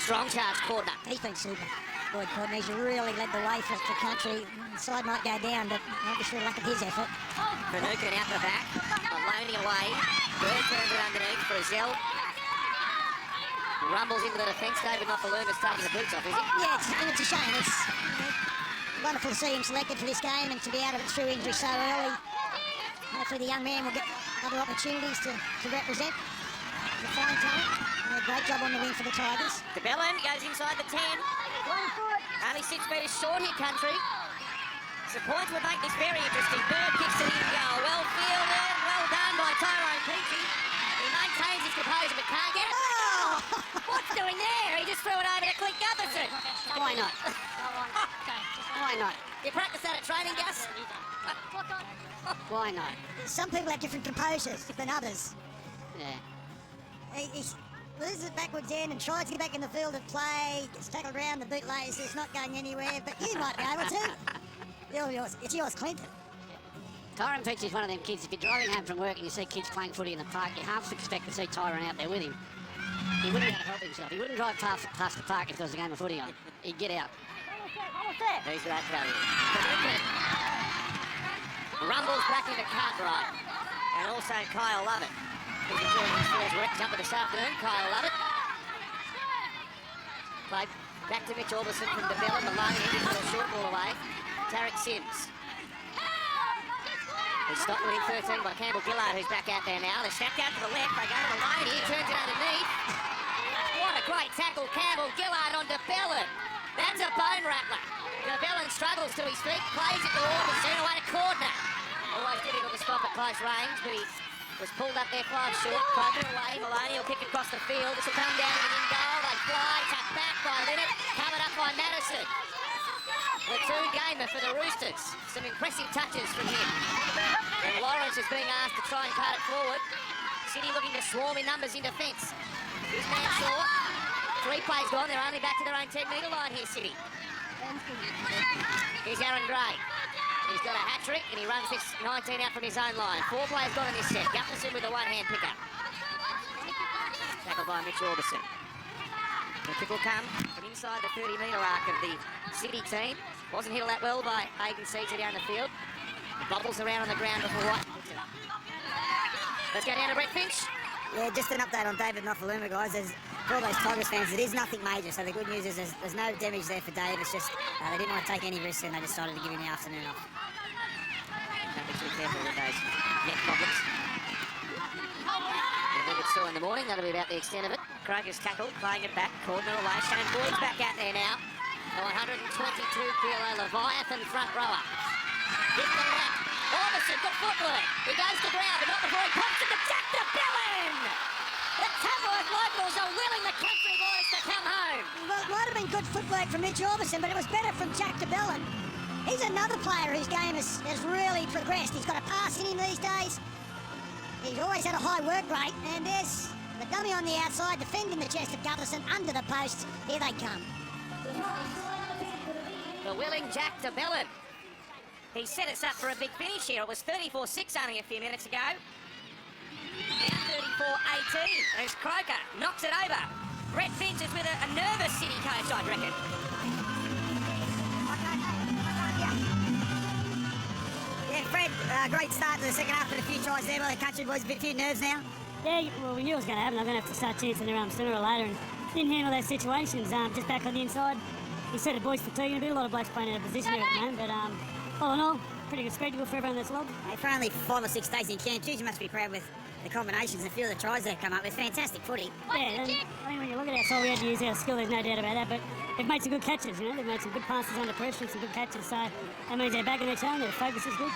Strong charge corner. He's been super. Boyd Corden, he's really led the way for Country. The side might go down, but not just for the lack of his effort. Finucane out the back. Maloney away. Bird turns it underneath. Frizzell rumbles into the defence. David Nofaluma's taking the boots off, is he? Yeah, it's a shame. It's wonderful to see him selected for this game and to be out of it through injury so early. Hopefully the young man will get other opportunities to represent the fine talent. And a great job on the wing for the Tigers. De Bellin goes inside the 10. Only 6 metres short here, Country. The points would make this very interesting. Bird kicks it in goal. Well fielded. Well done by Tyrone Peachey. He maintains his composure but can't get it. Oh! What's doing there? He just threw it over to Clint Gutherson. Why not? Why not? You practice that at training, Gus? Why not? Some people have different composures than others. Yeah. He loses it backwards in and tries to get back in the field and play. Gets tackled around the bootlays. It's not going anywhere, but you might be able to. It's yours, Clint. Tyrone Peachey's one of them kids. If you're driving home from work and you see kids playing footy in the park, you half expect to see Tyrone out there with him. He wouldn't be able to help himself. He wouldn't drive past the park if there was a game of footy on. He'd get out. Who's that value? Rumbles back into Cartwright. And also Kyle Lovett. He's enjoying his first rep jumper this afternoon. Kyle Lovett. Played back to Mitch Orbison from De Bellin. Maloney into the short ball away. Tarek Sims. He's stopped within 13 by Campbell Gillard, who's back out there now. They snap out to the left. They go to the lane. He turns it underneath. What a great tackle, Campbell Gillard on DeBellin. That's a bone rattler. DeBellin struggles to his feet, plays it to Orbison, away to Cordner. Always difficult to stop at close range, but he was pulled up there 5 short. Croker away. Maloney will kick across the field. This will come down to the in goal. They fly, tucked back by Linnett, covered up by Madison. Platoon-gamer for the Roosters. Some impressive touches from him. And Lawrence is being asked to try and cut it forward. City looking to swarm in numbers in defence. Here's Mansour. 3 plays gone. They're only back to their own 10-metre line here, City. Here's Aaron Gray. He's got a hat-trick and he runs this 19 out from his own line. 4 plays gone in this set. Gutherson with a one-hand pickup. Tackled by Mitch Orbison. The kick will come from inside the 30-metre arc of the City team. Wasn't hit all that well by Hayden Caesar down the field. Bobbles around on the ground before White. Let's go down to Brett Finch. Yeah, just an update on David Nofaluma, guys. For all those Tigers fans, it is nothing major, so the good news is there's no damage there for Dave. It's just they didn't want to take any risks and they decided to give him the afternoon off. Don't be too careful with those neck problems. I think it's 2 in the morning. That'll be about the extent of it. Kroger's tackled, playing it back. Cordner away. Shane Boyd's back out there now. The 122-kilo Leviathan front rower. Hit the left. Orbison, good footwork. He goes to ground, but not before he pumps it to Jack DeBellin. The Tamworth locals are willing the country boys to come home. Well, it might have been good footwork from Mitch Orbison, but it was better from Jack DeBellin. He's another player whose game has really progressed. He's got a pass in him these days. He's always had a high work rate, and there's the dummy on the outside defending the chest of Gutherson under the posts. Here they come. The willing Jack DeBellin. He set us up for a big finish here. It was 34-6 only a few minutes ago. Now 34-18 as Croker knocks it over. Brett Finch is with a nervous City coach, I'd reckon. Yeah, Fred, great start to the second half with a few tries there by the country boys. A few nerves now. Yeah, well, we knew it was going to happen. They're going to have to start chancing their arms sooner or later, and didn't handle those situations. Just back on the inside, he said the boys fatiguing a bit. A lot of blokes playing out of position here at the moment, but all in all, pretty good spectacle for everyone that's logged. Hey, for only 5 or 6 days in camp, you must be proud with the combinations and a few of the tries they've come up with. Fantastic footy. Yeah, and, I mean, when you look at our side, we had to use our skill, there's no doubt about that, but they've made some good catches, you know, they've made some good passes under pressure and some good catches, so that means they're back in their challenge, their focus is good.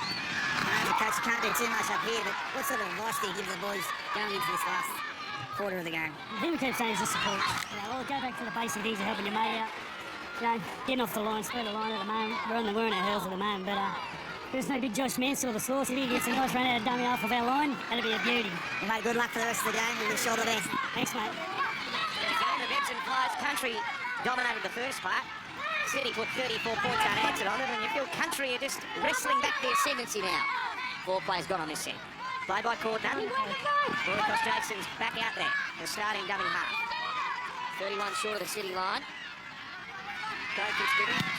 The coach can't do too much up here, but what sort of advice do you give the boys going into this last quarter of the game? The thing we keep saying is just support. You know, well, go back to the basic things of helping your mate out. You know, getting off the line, spread the line at the moment. We're on our heels at the moment, but there's no big Josh Mansour the source. If he gets a nice run out of dummy half of our line, that'll be a beauty. Well, mate, good luck for the rest of the game with your shoulder there. Thanks, mate. The game of ebbs and flows. Country dominated the first part. City put 34 points unanswered on it, and you feel Country are just wrestling back the ascendancy now. 4 plays gone on this set. Play by Cordner. Boycott Jason's back out there. The starting dummy half. 31 short of the City line. Coach is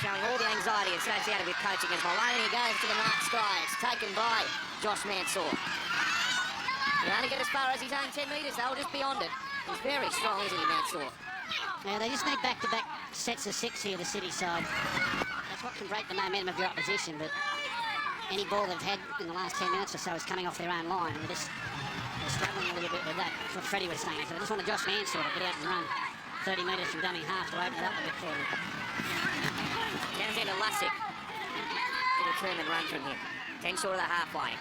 showing all the anxiety associated with coaching as Maloney goes to the night sky. It's taken by Josh Mansour. He only get as far as his own 10 metres, though, just beyond it. He's very strong, isn't he, Mansour? Now, they just need back-to-back sets of 6 here, the City side. That's what can break the momentum of your opposition, but any ball they've had in the last 10 minutes or so is coming off their own line. They're struggling a little bit with that. That's what Freddie was saying. So they just want a Josh Mansour to get out and run 30 metres from dummy half to open it up a bit for them. Townsend to Lussick. A determined run from him. 10 short of the halfway.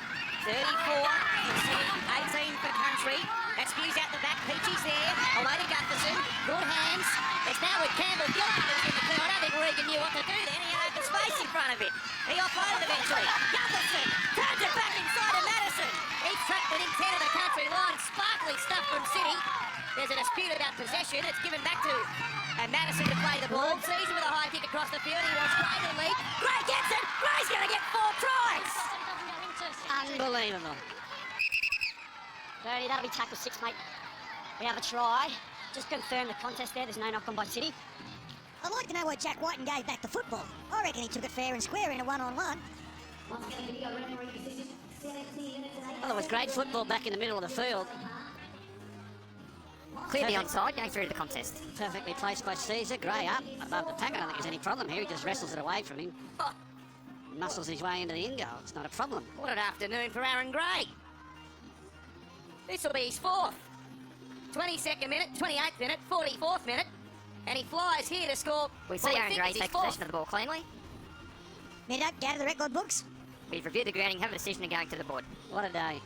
34 for City, 18 for Country. That spews out the back. Peachy's there. Away to Gutherson. Good hands. It's now with Campbell Gillard in the clear. I don't think Regan knew what to do then. He had open space in front of it. He offloaded eventually. Gutherson turns it back inside of Madison. He's trapped within 10 of the Country line. Sparkly stuff from City. There's a dispute about possession. It's given back to Madison to play the ball. Caesar with a high kick across the field. He wants Gray to lead. Gray gets it. Gray's going to get 4 tries. Unbelievable. Bernie, that'll be tackle 6, mate. We have a try. Just confirm the contest there. There's no knock on by City. I'd like to know why Jack Whiten gave back the football. I reckon he took it fair and square in a one-on-one. Well, it was great football back in the middle of the field. Clearly onside, going through the contest. Perfectly placed by Caesar. Gray up above the pack. I don't think there's any problem here. He just wrestles it away from him. muscles his way into the in goal. It's not a problem. What an afternoon for Aaron Gray. This will be his fourth. 22nd minute, 28th minute, 44th minute, and he flies here to score. We see Aaron Gray take possession of the ball cleanly. Minute, go to the record books. We've reviewed the grounding, have a decision of going to the board. What a day.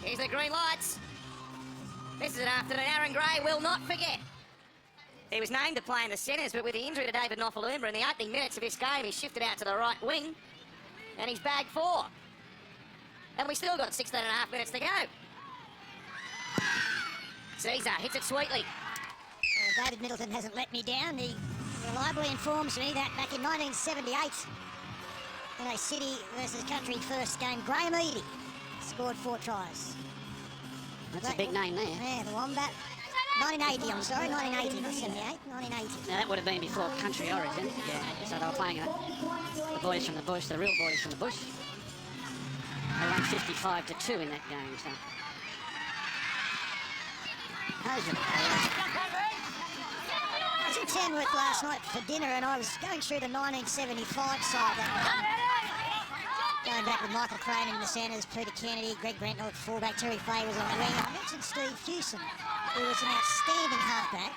Here's the green lights. This is an afternoon Aaron Gray will not forget. He was named to play in the centres, but with the injury to David Nofalumba in the opening minutes of this game, he shifted out to the right wing, and he's bagged 4. And we still got 16 and a half minutes to go. Caesar hits it sweetly. David Middleton hasn't let me down. He reliably informs me that back in 1978, in a City versus Country first game, Graham Eady scored 4 tries. That's a big name there. Yeah, the Wombat. 1980, I'm sorry, 1980, not 78, 1980. Now, that would have been before Country Origin. Yeah, so they were playing the boys from the bush, the real boys from the bush. They won 55-2 in that game, so. How's it? I was in Tamworth last night for dinner and I was going through the 1975 side. Going back with Michael Crane in the centres, Peter Kennedy, Greg Brentnell at fullback, Terry Fay was on the wing. I mentioned Steve Hewson, who was an outstanding halfback,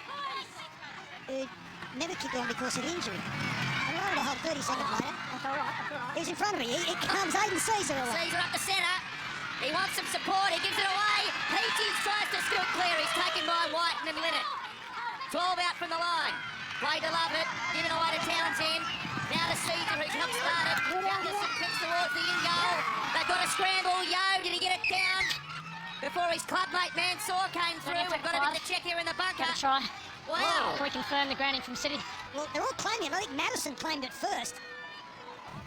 who never kicked on because of injury. And lo and behold, 30 seconds later, he's in front of me. It comes Aiden Caesar away. Caesar up the centre. He wants some support. He gives it away. Peachy tries to still clear. He's taken by White and Linnet. 12 out from the line. Play to Lovett. Given away to Townsend. Now to Caesar, who's not started. Gunderson kicks towards the in goal. They've got a scramble. Yo, did he get it down? Before his clubmate Mansour came through. We've got a bit of check here in the bunker. Got a try. Wow. Can we confirm the grounding from City? Well, they're all claiming it. I think Madison claimed it first.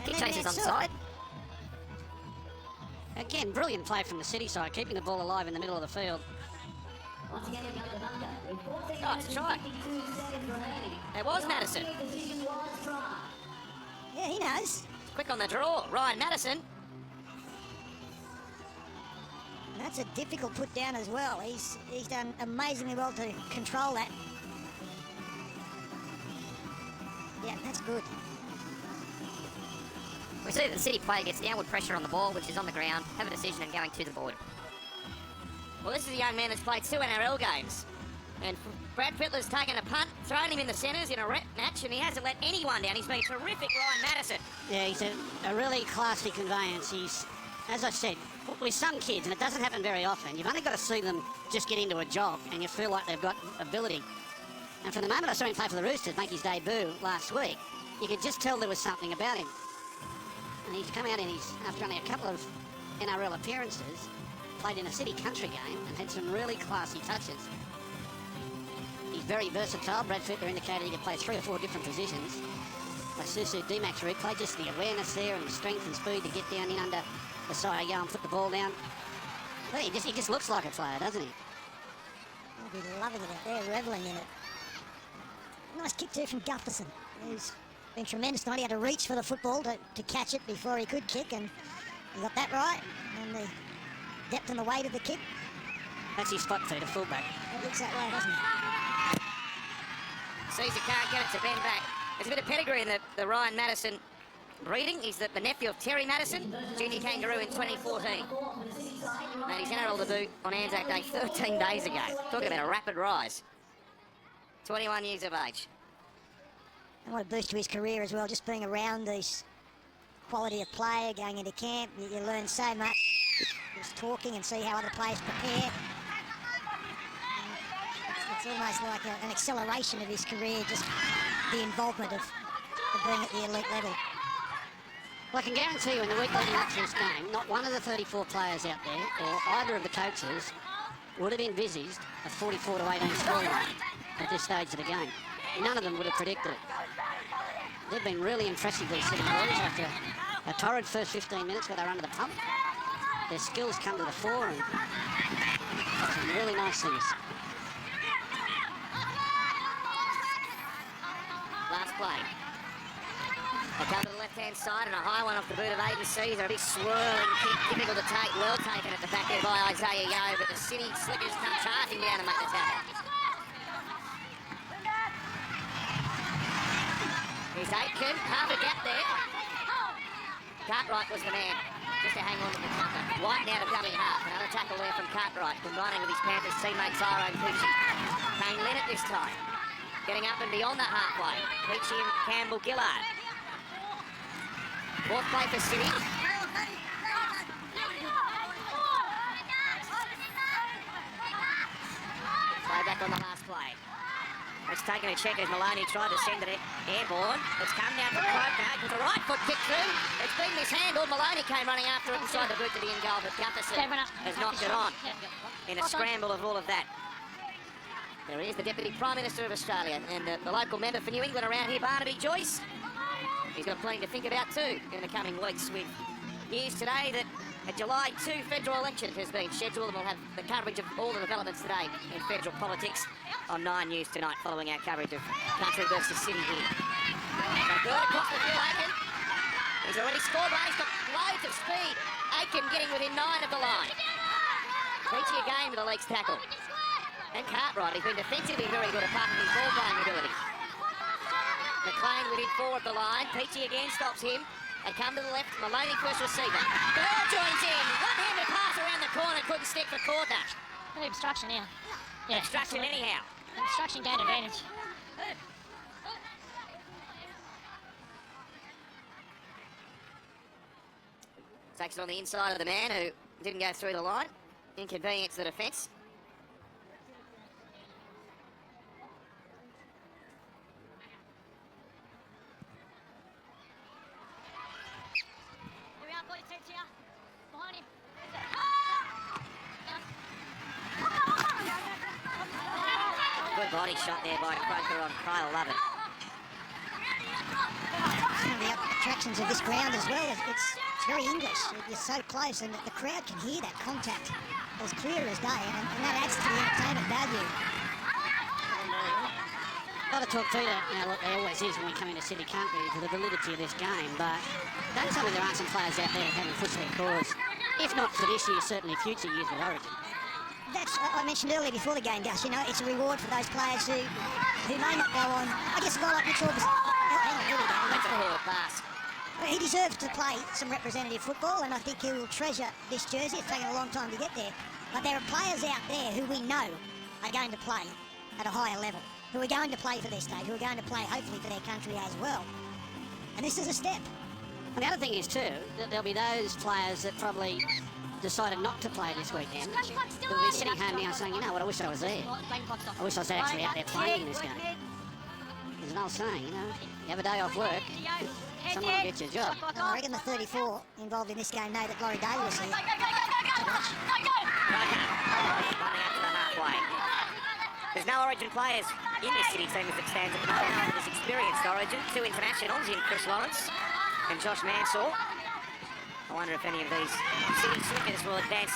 And Kick then chases on Mansour. side. Again, brilliant play from the City side, keeping the ball alive in the middle of the field. Oh, it's a try. It was Madison. Yeah, he knows. Quick on the draw. Ryan Madison. And that's a difficult put down as well. He's done amazingly well to control that. Yeah, that's good. We see that the City player gets downward pressure on the ball, which is on the ground, have a decision and going to the board. Well, this is a young man that's played 2 NRL games. And Brad Fittler's taken a punt, thrown him in the centres in a match, and he hasn't let anyone down. He's been terrific, Ryan Madison. Yeah, he's a really classy conveyance. He's, as I said, with some kids, and it doesn't happen very often, you've only got to see them just get into a job and you feel like they've got ability. And from the moment I saw him play for the Roosters, make his debut last week, you could just tell there was something about him. And he's come out and after only a couple of NRL appearances, played in a City Country game and had some really classy touches. He's very versatile. Brad Fittler indicated he could play 3 or 4 different positions. Like Susu D-Max played just the awareness there and the strength and speed to get down in under the side of and put the ball down. Well, he just looks like a player, doesn't he? They'll be loving it out there, revelling in it. Nice kick too from Gutherson, who's been tremendous tonight. He had to reach for the football to catch it before he could kick, and he got that right. And the depth and the weight of the kick. That's his spot too, the fullback. It looks that way, doesn't it? Caesar can't get it to bend back. There's a bit of pedigree in the Ryan Madison breeding. He's the nephew of Terry Madison, junior kangaroo in 2014. Made his NRL debut on Anzac Day 13 days ago. Talking about a rapid rise. 21 years of age. And what a boost to his career as well, just being around this quality of player, going into camp. You learn so much. Just talking and see how other players prepare. It's almost like an acceleration of his career, just the involvement of being at the elite level. Well, I can guarantee you in the week leading up to this game, not one of the 34 players out there, or either of the coaches, would have envisaged a 44-18 scoreline at this stage of the game. None of them would have predicted it. They've been really impressive, these City boys, after a torrid first 15 minutes where they were under the pump. Their skills come to the fore and some really nice things. Last play. They come to the left-hand side and a high one off the boot of Aiden Caesar. A big swirling kick, difficult to take, well taken at the back there by Isaiah Yeo, but the City Slickers come charging down to make the tackle. Here's Aitken, half a gap there. Cartwright was the man, just to hang on to the tackle. White now to dummy half. Another tackle there from Cartwright, combining with his Panthers teammate Tyrone Peachy. Kane Leonard this time, getting up and beyond the halfway. Peachy and Campbell Gillard. Fourth play for City. Play back on the last play. It's taken a check as Maloney tried to send it airborne. It's come down to Croker with a right foot kick through. It's been mishandled. Maloney came running after it inside the boot to the in goal, but Gutherson has knocked it on in a scramble of all of that. There he is, the Deputy Prime Minister of Australia, and the local member for New England around here, Barnaby Joyce. He's got plenty to think about too in the coming weeks, with news today that a July 2 federal election has been scheduled, and we'll have the coverage of all the developments today in federal politics on 9 News tonight, following our coverage of country versus city here. So good across the field, Aitken. He's already scored one, he's got loads of speed. Aitken getting within 9 of the line. Peachy again with a legs tackle. And Cartwright, he's been defensively very good apart from his ball playing ability. McLean within 4 of the line. Peachy again stops him. They come to the left. Maloney first receiver. Ball joins in. One-handed pass around the corner. Couldn't stick for Corder. No obstruction now. Yeah, Obstruction anyhow. obstruction gained advantage. Takes it on the inside of the man who didn't go through the line. Inconvenience the defence. Behind him. Good body shot there by Croker on Kyle Lovett. One of the attractions of this ground as well, it's very English. You're so close and the crowd can hear that contact as clear as day, and that adds to the entertainment value. A lot of talk, Peter, look, there always is when we come into City, can't we, to the validity of this game, but don't tell me there aren't some players out there having pushed their cause, if not for this year, certainly future years with Origin. That's, I mentioned earlier before the game, Gus, you know, it's a reward for those players who may not go on. I guess a guy like Mitchell was... Hang on, here we go. That's a forward pass. He deserves to play some representative football, and I think he will treasure this jersey. It's taken a long time to get there. But there are players out there who we know are going to play at a higher level, who are going to play for their state, who are going to play, hopefully, for their country as well. And this is a step. And the other thing is, too, that there'll be those players that probably decided not to play this weekend. They'll be sitting home now saying, you know what, I wish I was there. I wish I was actually out there playing in this game. There's an old saying, you know, you have a day off work, someone will get you a job. I reckon the 34 involved in this game know that Laurie Day was here. There's no Origin players in this City team as it stands at the moment. This experienced Origin, 2 internationals in Chris Lawrence and Josh Mansour. I wonder if any of these City slickers will advance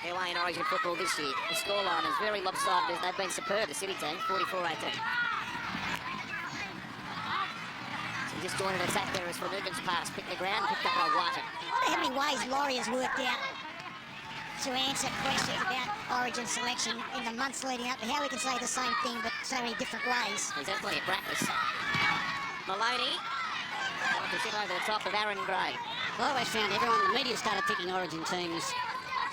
their way in Origin football this year. The scoreline is very lopsided as they've been superb, the City team, 44-18. So just joining the attack there as for Nugent's pass, picked the ground, picked up by Whiten. I wonder how many ways Laurie has worked out to answer questions about Origin selection in the months leading up, and how we can say the same thing but so many different ways. He's had plenty of practice. Maloney, to sit over the top of Aaron Gray. I always found everyone, the media started picking Origin teams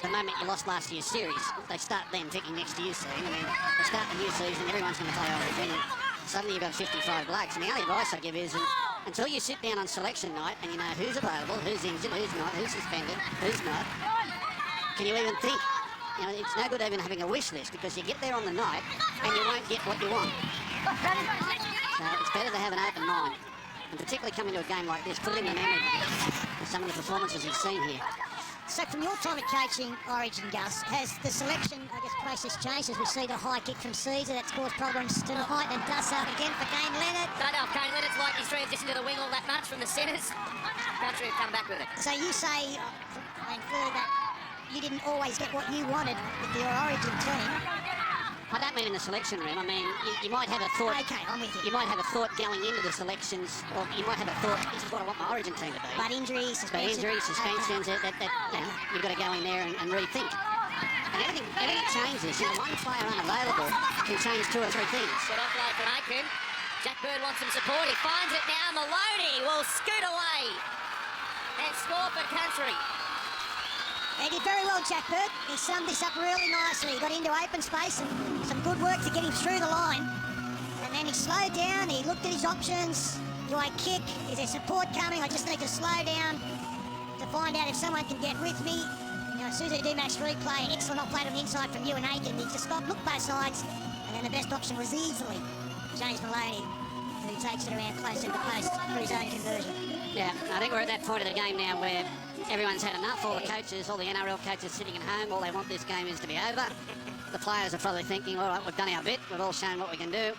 the moment you lost last year's series. They start then picking next year's team, and then they start the new season, everyone's going to play Origin, and suddenly you've got 55 blokes. And the only advice I give is, until you sit down on selection night and you know who's available, who's injured, who's not, who's suspended, who's not, can you even think? You know, it's no good even having a wish list, because you get there on the night and you won't get what you want. So it's better to have an open mind, and particularly coming to a game like this, put it in the memory of some of the performances you've seen here. So from your time at coaching Origin, Gus, has the selection, I guess, process changed as we see the high kick from Caesar that's caused problems tonight, and does so again for Kane Leonard? Don't know if Kane Leonard's like his transition to the wing all that much from the centres. Country have come back with it. So you say, I infer that you didn't always get what you wanted with your Origin team. I don't mean in the selection room. I mean, you might have a thought. Okay, I'm with you. You might have a thought going into the selections, or you might have a thought, this is what I want my Origin team to be. But injuries, suspensions. Suspensions, that you know, you've got to go in there and rethink. And everything changes. You know, one player unavailable can change 2 or 3 things. Good offload from Aitken. Jack Bird wants some support. He finds it now. Maloney will scoot away and score for country. He did very well, Jack Bird. He summed this up really nicely. He got into open space and some good work to get him through the line. And then he slowed down. He looked at his options. Do I kick? Is there support coming? I just need to slow down to find out if someone can get with me. You know, Suzu D-Max replay, excellent off-plate on the inside from Ewan Aiken. He just stopped, looked both sides, and then the best option was easily James Maloney, who takes it around close to the post for his own conversion. Yeah, I think we're at that point of the game now where everyone's had enough. All the coaches, all the NRL coaches sitting at home, all they want this game is to be over. The players are probably thinking, all right, we've done our bit. We've all shown what we can do.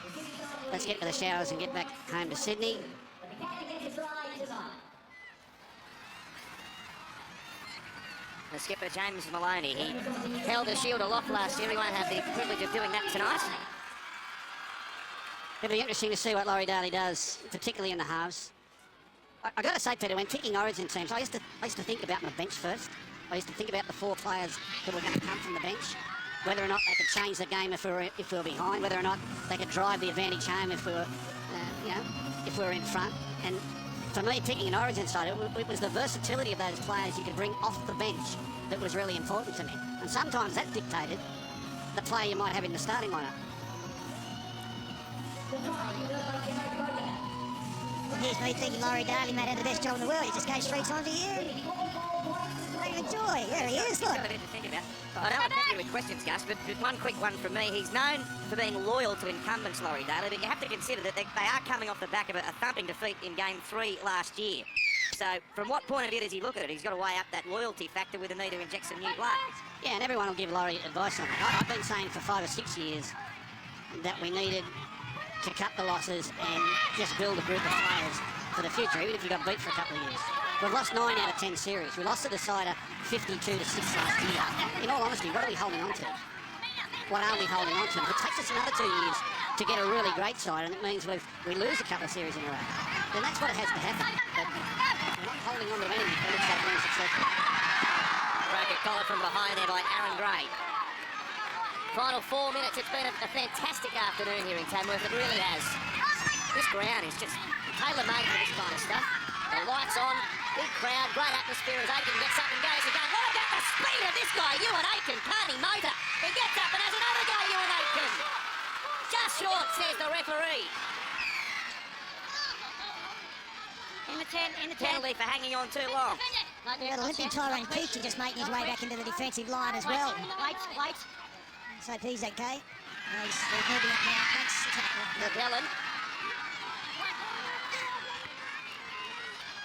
Let's get to the showers and get back home to Sydney. The skipper, James Maloney, he held the shield aloft last year. He won't have the privilege of doing that tonight. It'll be interesting to see what Laurie Daly does, particularly in the halves. I got to say, Peter, when picking Origin teams, I used to think about my bench first. I used to think about the 4 players that were going to come from the bench, whether or not they could change the game if we were behind, whether or not they could drive the advantage home if we were, if we were in front. And for me, picking an Origin side, it was the versatility of those players you could bring off the bench that was really important to me. And sometimes that dictated the player you might have in the starting lineup. Here's me thinking Laurie Daly might have the best job in the world. He just goes 3 times a year. What a joy. There he is, look. I don't want to put you with questions, Gus, but one quick one from me. He's known for being loyal to incumbents, Laurie Daly, but you have to consider that they are coming off the back of a thumping defeat in Game 3 last year. So, from what point of view does he look at it? He's got to weigh up that loyalty factor with the need to inject some new blood. Yeah, and everyone will give Laurie advice on that. I've been saying for 5 or 6 years that we needed to cut the losses and just build a group of players for the future, even if we got beat for a couple of years. We've lost 9 out of 10 series. We lost the decider 52-6 last year. In all honesty, what are we holding on to? What are we holding on to? If it takes us another 2 years to get a really great side, and it means we lose a couple of series in a row, then that's what has to happen. But we're not holding on to anything that looks like being successful. Bracket collar from behind there by Aaron Gray. Final 4 minutes. It's been a fantastic afternoon here in Tamworth. It really has. This ground is just tailor-made for this kind of stuff. The lights on, big crowd, great atmosphere as Aiken gets up and goes again. What about the speed of this guy, Ewan Aiken? Can't he motor? He gets up and has another go, Ewan Aiken. Just short, says the referee. In the 10. Penalty for hanging on too long. The limping Tyrone Peachy just making his way back into the defensive line as well. Wait. So he's okay. He's moving up now. Thanks, tackle. McGlellan.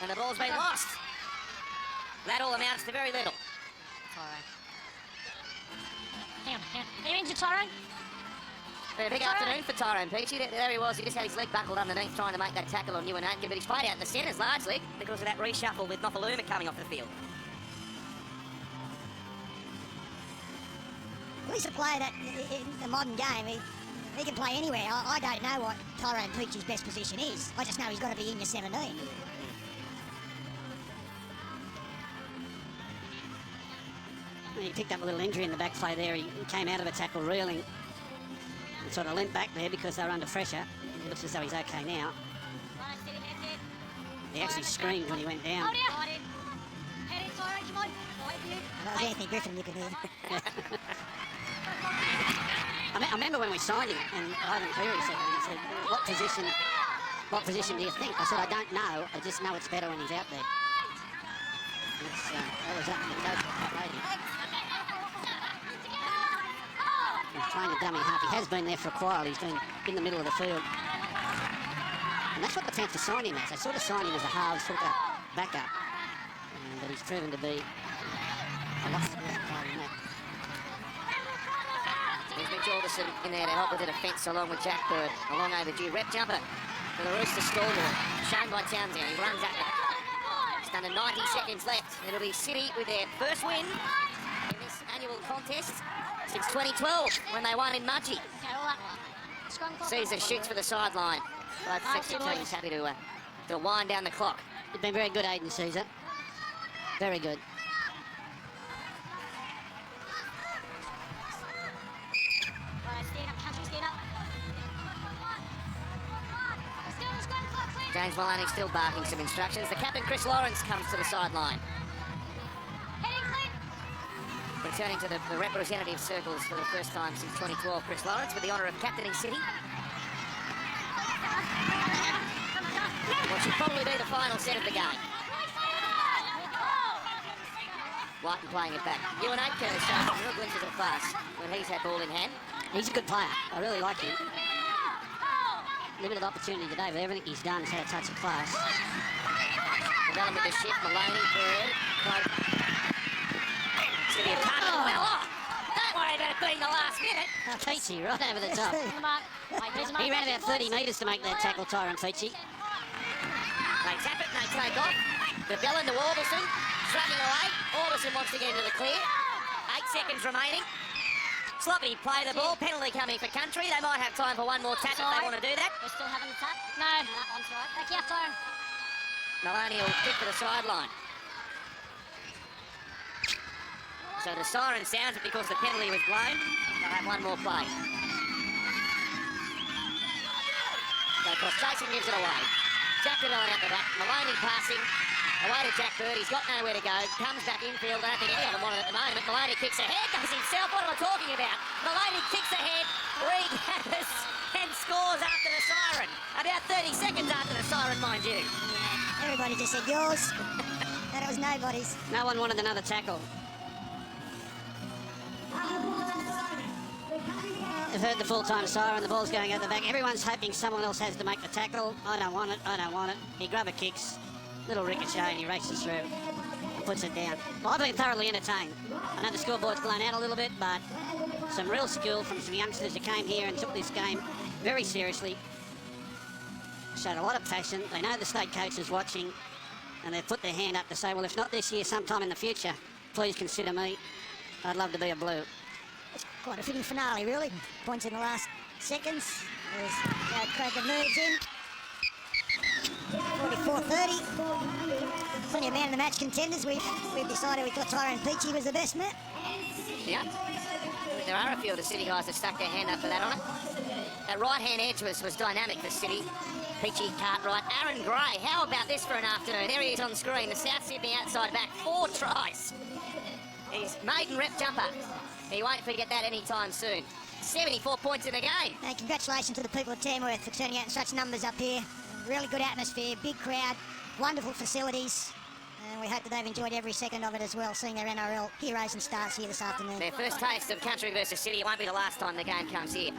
And the ball's been lost. That all amounts to very little. Hang on. Are you injured, Tyrone? Been a big afternoon for Tyrone Peachy. There he was. He just had his leg buckled underneath trying to make that tackle on Ewan Aiken, but he's played out in the centres largely because of that reshuffle with Nofaluma coming off the field. Well, he's a player that, in the modern game, he can play anywhere. I don't know what Tyrone Peachy's best position is. I just know he's got to be in your 17. He picked up a little injury in the back play there. He came out of a tackle reeling and sort of leant back there because they were under pressure. It looks as though he's okay now. He actually screamed when he went down. Hold it. Head in, Tyrone, come on. That was Anthony Griffin you could hear. I remember when we signed him, and Ivan Cleary said, what position do you think? I said, I don't know. I just know it's better when he's out there. That was up to the coach that played him. He's playing a dummy half. He has been there for a while. He's been in the middle of the field. And that's what the Panthers signed him as. They sort of signed him as a halves hooker backup. But he's proven to be a lot better player than that. Here's Mitch Alderson in there to help with the defence along with Jack Bird. A long overdue rep jumper for the Roosters scoreboard. Shown by Townsend. He runs at it. Just under 90 seconds left. It'll be City with their first win in this annual contest since 2012 when they won in Mudgee. Caesar shoots for the sideline. Both fixture teams happy to wind down the clock. You've been very good, Aiden Caesar. Very good. Stand up, country, stand up. James Maloney still barking some instructions. The captain, Chris Lawrence, comes to the sideline. Returning to the representative circles for the first time since 2012, Chris Lawrence with the honour of captaining City. What should probably be the final set of the game. Whiten playing it back. Ewan Aitken has shown some real glimpses of class when he's had ball in hand. He's a good player. I really like him. Limited opportunity today, but everything he's done has had a touch of class. Development of the shift, Maloney, Bird, City have cut it well off. Don't worry about it being the last minute. Peachy right over the top. He ran about 30 metres to make that tackle, Tyrone Peachy. They tap it and they take off. The Bellin to Orbison, shrugging away. Orbison wants to get into the clear. 8 seconds remaining. Sloppy play the ball. Penalty coming for Country. They might have time for one more tap if they want to do that. We're still having the tap? No. That's right. Thank you, Tyrone. Maloney will kick for the sideline. So the siren sounds it because the penalty was blown. They'll have one more play. So of course Jason gives it away. Jack Devine out the back. Maloney passing. Away to Jack Bird. He's got nowhere to go. Comes back infield. I don't think any of them want it at the moment. Maloney kicks ahead. Does himself. What am I talking about? Maloney kicks ahead. Regathers and scores after the siren. About 30 seconds after the siren, mind you. Everybody just said yours. And it was nobody's. No one wanted another tackle. They've heard the full-time siren, the ball's going out the back. Everyone's hoping someone else has to make the tackle. I don't want it, I don't want it. He grubber kicks, little ricochet, and he races through and puts it down. Well, I've been thoroughly entertained. I know the scoreboard's blown out a little bit, but some real skill from some youngsters who came here and took this game very seriously. Showed a lot of passion. They know the state coach is watching, and they've put their hand up to say, well, if not this year, sometime in the future, please consider me. I'd love to be a Blue. It's quite a fitting finale, really. Points in the last seconds. There's Craig moves in. 44-30. Plenty of man-of-the-match contenders. We've decided we thought Tyrone Peachy was the best man. Yeah. There are a few of the City guys that stuck their hand up for that honour. That right-hand edge was dynamic for City. Peachy, Cartwright, Aaron Gray. How about this for an afternoon? There he is on screen. The South Sydney outside back. 4 tries. His maiden rep jumper. He won't forget that anytime soon. 74 points in the game. And congratulations to the people of Tamworth for turning out in such numbers up here. Really good atmosphere, big crowd, wonderful facilities. And we hope that they've enjoyed every second of it as well, seeing their NRL heroes and stars here this afternoon. Their first taste of Country versus City. It won't be the last time the game comes here.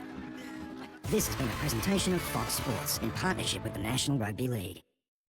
This has been a presentation of Fox Sports in partnership with the National Rugby League.